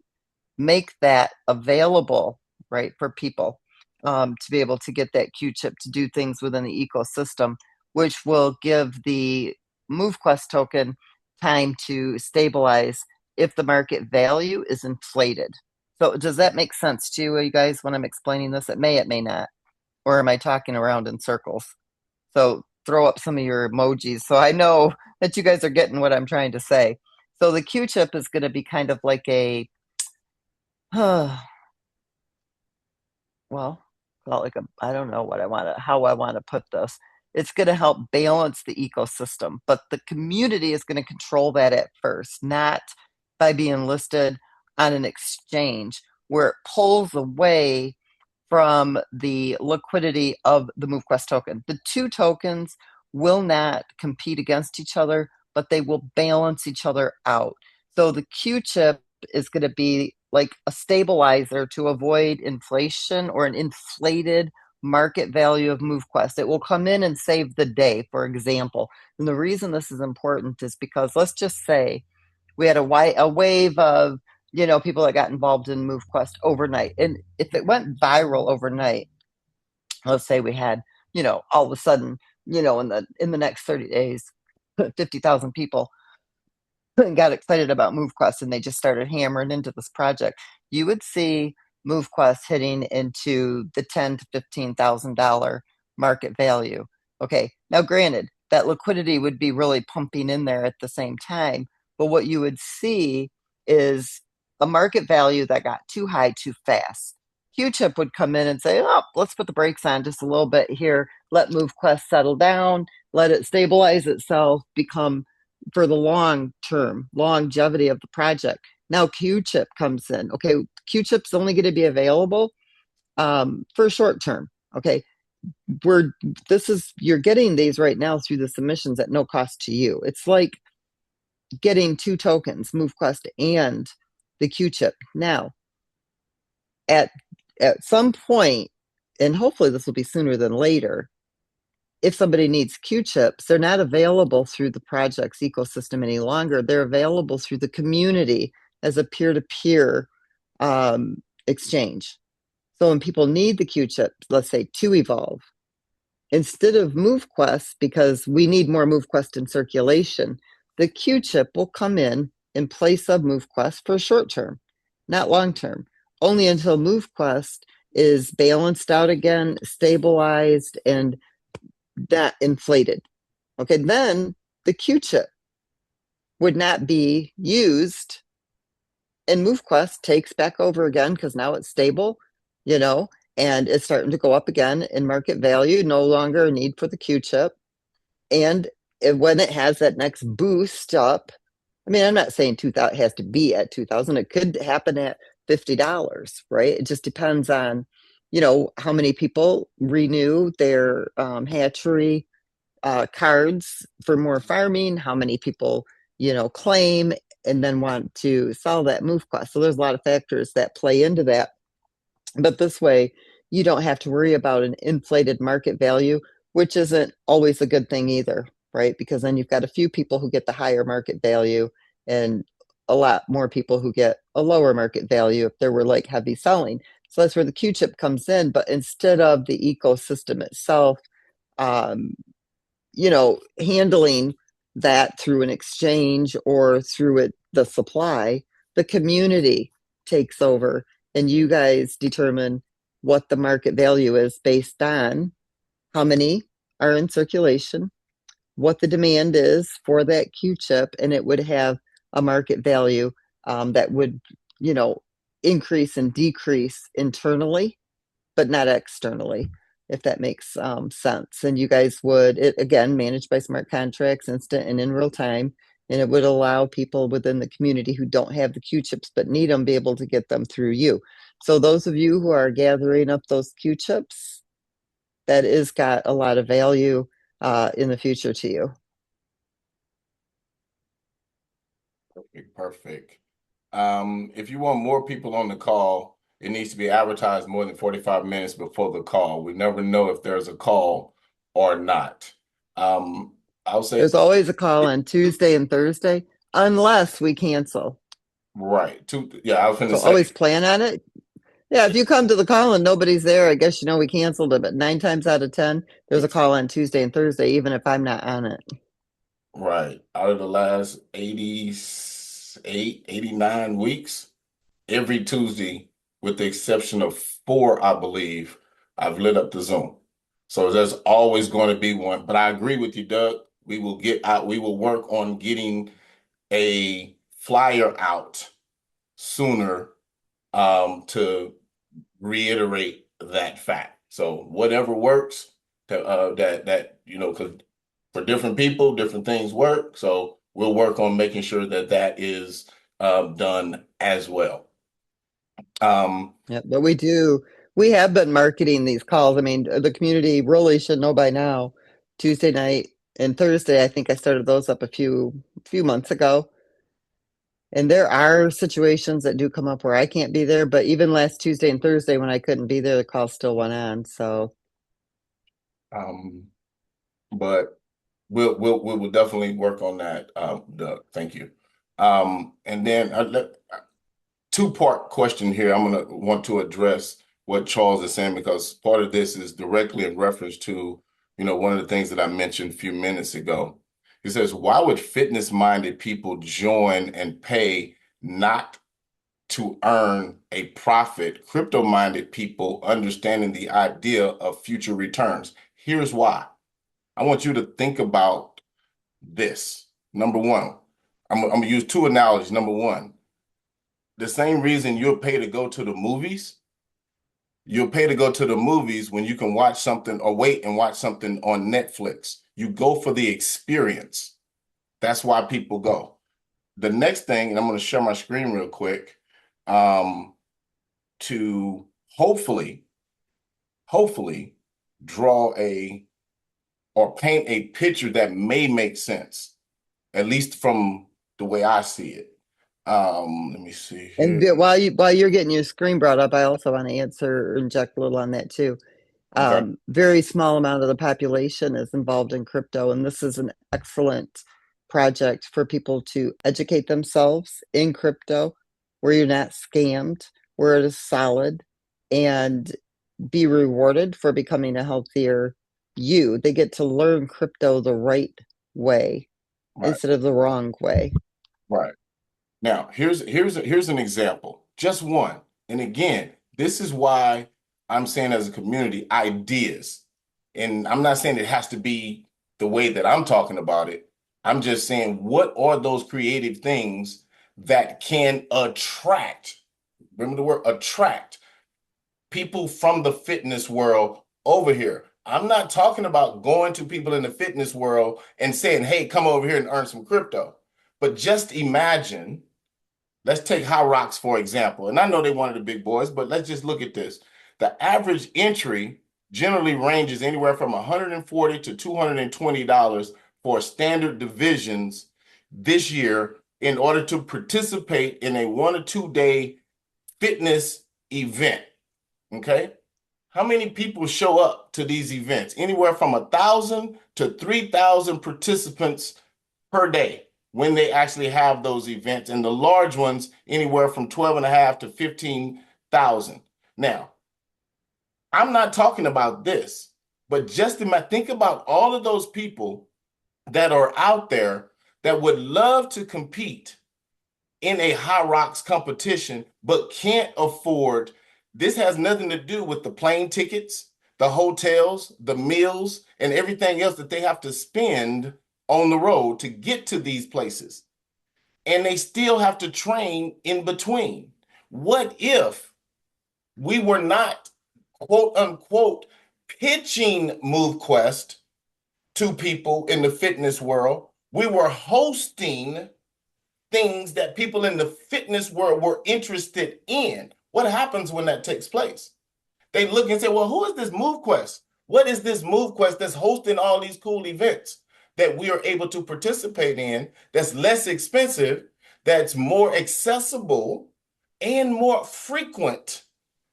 make that available, right, for people to be able to get that Q chip to do things within the ecosystem, which will give the MoveQuest token time to stabilize if the market value is inflated. So does that make sense to you guys when I'm explaining this? It may not. Or am I talking around in circles? So throw up some of your emojis so I know that you guys are getting what I'm trying to say. So the Q chip is going to be kind of like a, well, like I don't know how I want to put this. It's going to help balance the ecosystem, but the community is going to control that at first, not by being listed on an exchange where it pulls away from the liquidity of the MoveQuest token. The two tokens will not compete against each other, but they will balance each other out. So the Q chip is going to be like a stabilizer to avoid inflation or an inflated market value of MoveQuest. It will come in and save the day, for example. And the reason this is important is because let's just say we had a wave of people that got involved in MoveQuest overnight. And if it went viral overnight, let's say we had, all of a sudden, in the next 30 days, 50,000 people got excited about MoveQuest and they just started hammering into this project, you would see MoveQuest hitting into the $10,000 to $15,000 market value. Okay, now granted, that liquidity would be really pumping in there at the same time, but what you would see is a market value that got too high too fast. Q-Chip would come in and say, oh, let's put the brakes on just a little bit here, let MoveQuest settle down, let it stabilize itself, become for the long term, longevity of the project. Now Q-Chip comes in. Okay, Q-Chip's only going to be available for short term. Okay, you're getting these right now through the submissions at no cost to you. It's like getting two tokens, MoveQuest and the Q-Chip. Now, at some point, and hopefully this will be sooner than later, if somebody needs Q-Chips, they're not available through the project's ecosystem any longer. They're available through the community as a peer-to-peer exchange. So when people need the Q-Chip, let's say to evolve, instead of MoveQuest, because we need more MoveQuest in circulation, the Q-Chip will come in place of MoveQuest for short term, not long term, only until MoveQuest is balanced out again, stabilized, and that inflated. Okay, then the Q-Chip would not be used, and MoveQuest takes back over again because now it's stable, and it's starting to go up again in market value, no longer a need for the Q-Chip. And when it has that next boost up, I mean, I'm not saying 2000 has to be at 2000. It could happen at $50, right? It just depends on, how many people renew their hatchery cards for more farming, how many people, claim and then want to sell that MoveQuest. So there's a lot of factors that play into that. But this way, you don't have to worry about an inflated market value, which isn't always a good thing either, right? Because then you've got a few people who get the higher market value and a lot more people who get a lower market value if there were like heavy selling. So that's where the Q-Chip comes in. But instead of the ecosystem itself handling that through an exchange or through the supply, the community takes over and you guys determine what the market value is based on how many are in circulation, what the demand is for that Q chip, and it would have a market value that would, increase and decrease internally, but not externally, if that makes sense. And you guys would, it again, managed by smart contracts, instant and in real time. And it would allow people within the community who don't have the Q chips but need them be able to get them through you. So those of you who are gathering up those Q chips, that is got a lot of value in the future to you.
Perfect. If you want more people on the call, it needs to be advertised more than 45 minutes before the call. We never know if there's a call or not. I'll say
there's always a call on Tuesday and Thursday, unless we cancel.
Right. Yeah, I was going to say.
Always plan on it. Yeah, if you come to the call and nobody's there, I guess we canceled it. But 9 times out of 10, there's a call on Tuesday and Thursday, even if I'm not on it.
Right. Out of the last 88, 89 weeks, every Tuesday, with the exception of 4, I believe, I've lit up the Zoom. So there's always going to be one. But I agree with you, Doug. We will get out. We will work on getting a flyer out sooner to reiterate that fact. So whatever works, because for different people, different things work. So we'll work on making sure that is done as well.
Yeah, but we have been marketing these calls. I mean, the community really should know by now. Tuesday night and Thursday, I think I started those up a few months ago. And there are situations that do come up where I can't be there, but even last Tuesday and Thursday when I couldn't be there, the call still went on. So,
but we'll definitely work on that, Doug. Thank you. And then two-part question here. I'm going to want to address what Charles is saying because part of this is directly in reference to one of the things that I mentioned a few minutes ago. He says, why would fitness-minded people join and pay not to earn a profit? Crypto-minded people understanding the idea of future returns. Here's why. I want you to think about this. Number one, I'm going to use 2 analogies. Number one, the same reason you'll pay to go to the movies, you'll pay to go to the movies when you can watch something or wait and watch something on Netflix. You go for the experience. That's why people go. The next thing, and I'm going to share my screen real quick, to hopefully draw or paint a picture that may make sense, at least from the way I see it. Let me see here.
And while you're getting your screen brought up, I also want to answer or inject a little on that too.
Okay.
Very small amount of the population is involved in crypto, and this is an excellent project for people to educate themselves in crypto, where you're not scammed, where it is solid, and be rewarded for becoming a healthier you. They get to learn crypto the right way instead of the wrong way.
Right. Now, here's an example, just one. And again, this is why I'm saying as a community, ideas. And I'm not saying it has to be the way that I'm talking about it. I'm just saying, what are those creative things that can attract, remember the word attract, people from the fitness world over here? I'm not talking about going to people in the fitness world and saying, hey, come over here and earn some crypto. But just imagine, let's take High Rocks, for example. And I know they're one of the big boys, but let's just look at this. The average entry generally ranges anywhere from $140 to $220 for standard divisions this year in order to participate in a 1 or 2 day fitness event. Okay? How many people show up to these events? Anywhere from 1,000 to 3,000 participants per day when they actually have those events, and the large ones anywhere from 12.5 to 15,000. Now, I'm not talking about this, but just think about all of those people that are out there that would love to compete in a high rocks competition, but can't afford. This has nothing to do with the plane tickets, the hotels, the meals, and everything else that they have to spend on the road to get to these places. And they still have to train in between. What if we were not, quote unquote, pitching MoveQuest to people in the fitness world? We were hosting things that people in the fitness world were interested in. What happens when that takes place? They look and say, well, who is this MoveQuest? What is this MoveQuest that's hosting all these cool events that we are able to participate in, that's less expensive, that's more accessible, and more frequent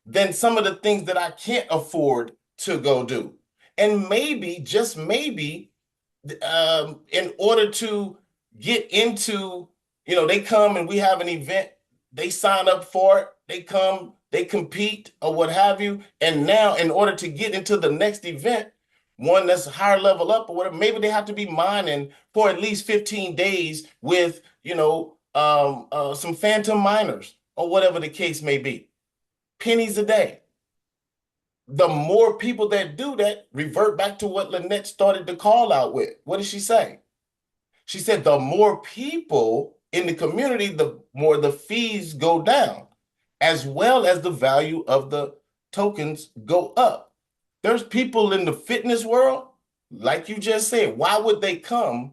than some of the things that I can't afford to go do? And maybe, just maybe, in order to get into, they come and we have an event, they sign up for it, they come, they compete or what have you. And now, in order to get into the next event, one that's higher level up or whatever, maybe they have to be mining for at least 15 days with, some phantom miners or whatever the case may be. Pennies a day. The more people that do that, revert back to what Lynette started the call out with. What did she say? She said the more people in the community, the more the fees go down, as well as the value of the tokens go up. There's people in the fitness world, like you just said, why would they come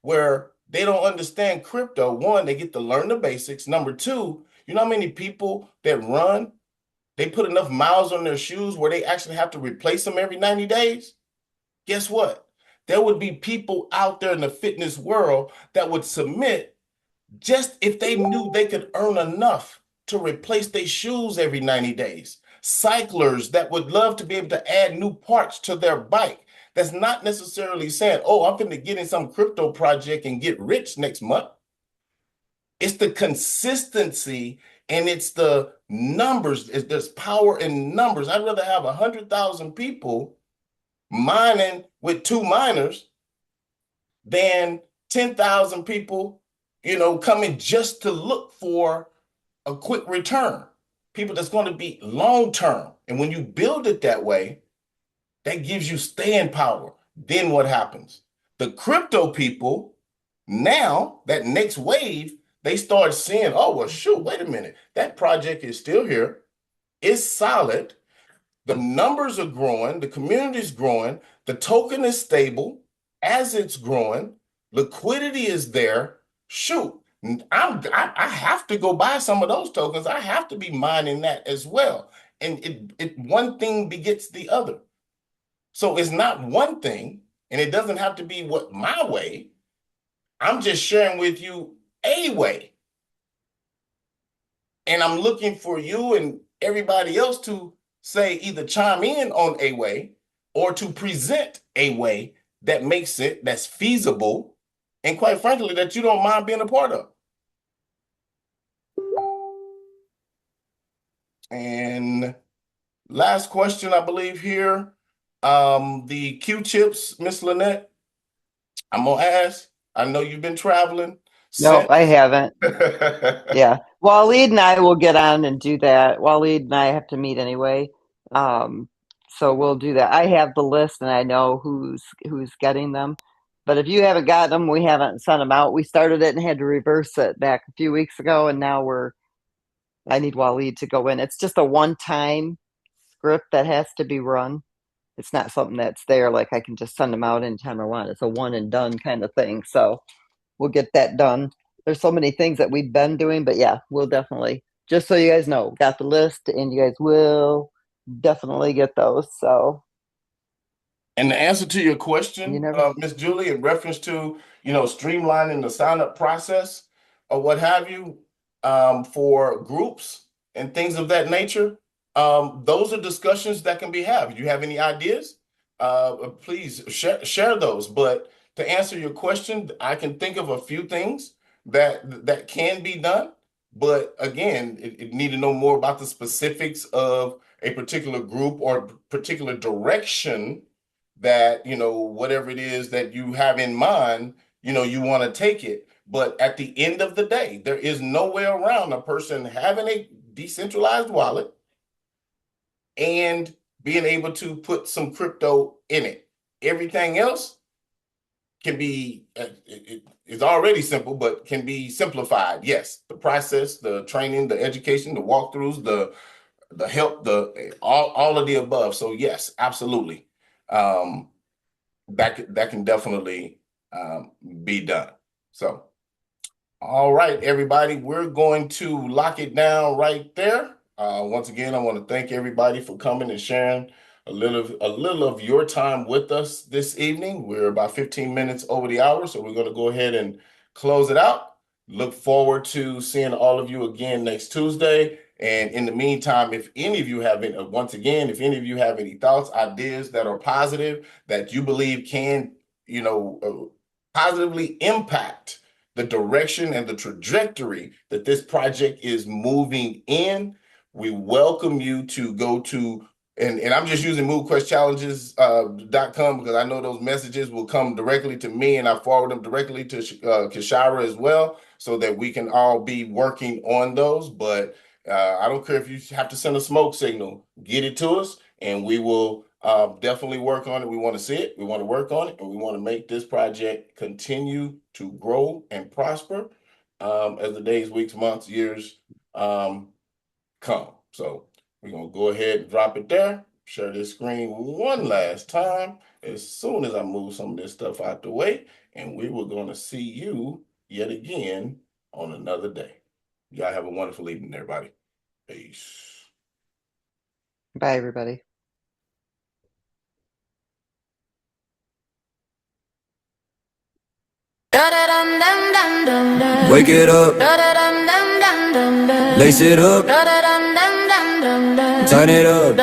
where they don't understand crypto? One, they get to learn the basics. Number two, you know how many people that run, they put enough miles on their shoes where they actually have to replace them every 90 days? Guess what? There would be people out there in the fitness world that would submit just if they knew they could earn enough to replace their shoes every 90 days. Cyclers that would love to be able to add new parts to their bike. That's not necessarily saying, oh, I'm going to get in some crypto project and get rich next month. It's the consistency and it's the numbers. There's power in numbers. I'd rather have 100,000 people mining with two miners than 10,000 people, coming just to look for a quick return. People that's going to be long term. And when you build it that way, that gives you staying power. Then what happens? The crypto people, now that next wave, they start seeing, oh, well, shoot, wait a minute. That project is still here. It's solid. The numbers are growing, the community is growing, the token is stable as it's growing, liquidity is there. Shoot, I have to go buy some of those tokens. I have to be mining that as well. And it one thing begets the other. So it's not one thing, and it doesn't have to be what my way. I'm just sharing with you a way. And I'm looking for you and everybody else to say either chime in on a way or to present a way that makes it, that's feasible, and quite frankly, that you don't mind being a part of. And last question, I believe here, the Q-tips, Miss Lynette, I'm gonna ask, I know you've been traveling.
No, I haven't. Yeah. Waleed and I will get on and do that. Waleed and I have to meet anyway. So we'll do that. I have the list and I know who's getting them. But if you haven't gotten them, we haven't sent them out. We started it and had to reverse it back a few weeks ago, and now I need Waleed to go in. It's just a one-time script that has to be run. It's not something that's there like I can just send them out anytime I want. It's a one and done kind of thing. So we'll get that done. There's so many things that we've been doing, but yeah, we'll definitely, just so you guys know, got the list and you guys will definitely get those. So,
and the answer to your
you
question,
never,
Miss Julie, in reference to, streamlining the sign-up process or what have you, for groups and things of that nature, those are discussions that can be had. If you have any ideas, please share those. But to answer your question, I can think of a few things that can be done. But again, it need to know more about the specifics of a particular group or particular direction that, whatever it is that you have in mind, you want to take it. But at the end of the day, there is no way around a person having a decentralized wallet and being able to put some crypto in it. Everything else can be, it's already simple, but can be simplified. Yes, the process, the training, the education, the walkthroughs, the help, all of the above. So yes, absolutely. That can definitely be done. So, all right, everybody, we're going to lock it down right there. Once again, I want to thank everybody for coming and sharing a little of your time with us this evening. We're about 15 minutes over the hour, so we're going to go ahead and close it out. Look forward to seeing all of you again next Tuesday. And in the meantime, if any of you have any thoughts, ideas that are positive, that you believe can, positively impact the direction and the trajectory that this project is moving in, we welcome you to go to, and I'm just using MoveQuestChallenges.com because I know those messages will come directly to me, and I forward them directly to Kishara as well, so that we can all be working on those. But I don't care if you have to send a smoke signal, get it to us, and we will definitely work on it. We want to see it, we want to work on it, and we want to make this project continue to grow and prosper as the days, weeks, months, years come. So we're going to go ahead and drop it there. Share this screen one last time as soon as I move some of this stuff out the way, and we were going to see you yet again on another day. Y'all have a wonderful evening, everybody. Peace.
Bye, everybody.
Wake it up, lace it up, turn it up,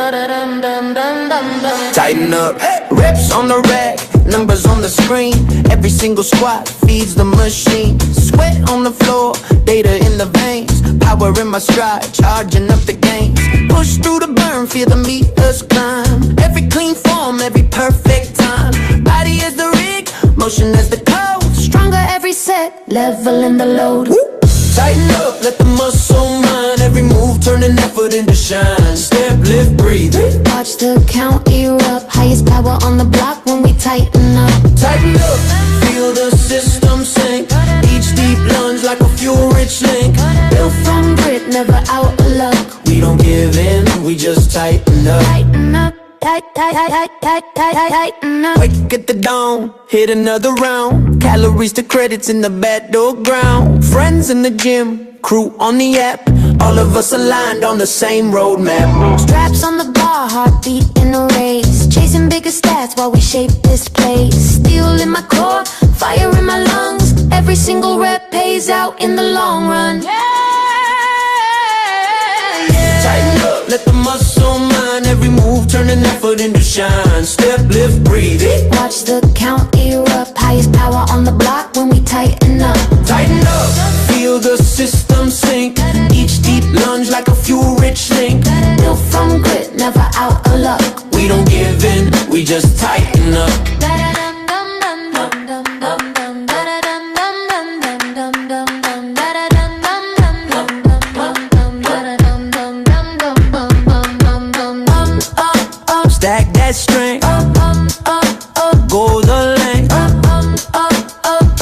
tighten up. Reps on the rack, numbers on the screen. Every single squat feeds the machine. Sweat on the floor, data in the veins. Power in my stride, charging up the game. Push through the burn, feel the meters climb. Every clean form, every perfect time. Body is the rig, motion is the code. Stronger every set, level in the load. Tighten up, let the muscle mine. Every move turn an effort into shine. Step, lift, breathe.
Watch the count erupt. Highest power on the block when we tighten up.
Tighten up, feel the system sink. Each deep lunge like a fuel-rich link.
Built from grit, never out of luck.
We don't give in, we just tighten up.
Tighten up, tighten up.
Wake at the dawn, hit another round. Calories to credits in the battleground. Friends in the gym, crew on the app. All of us aligned on the same roadmap.
Straps on the bar, heartbeat in a race. Chasing bigger stats while we shape this place. Steel in my core, fire in my lungs. Every single rep pays out in the long run.
Tighten up, let the muscle mine. Every move turn an effort into shine. Step, lift, breathe.
Watch the count erupt. Highest power on the block when we tighten up.
Tighten up, feel the system sink. Each deep lunge like a fuel-rich link.
Built from grit, never out of luck.
We don't give in, we just tighten up. Stack that strength, go the length,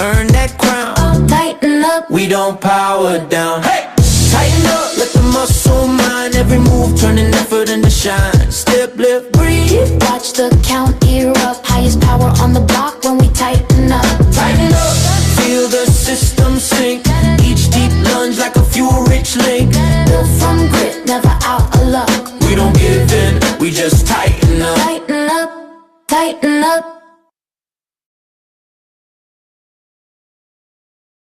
earn that crown.
Tighten up,
We don't power down. Hey, tighten up, let the muscle mine. Every move turn an effort into shine. Step, lift, breathe.
watch the count erupt. Highest power on the block when we tighten up.
Tighten up, feel the system sink. Each deep lunge like a fuel-rich link.
Built from grit, never out of luck.
We don't give in, we just tighten up.
Tighten up, tighten up.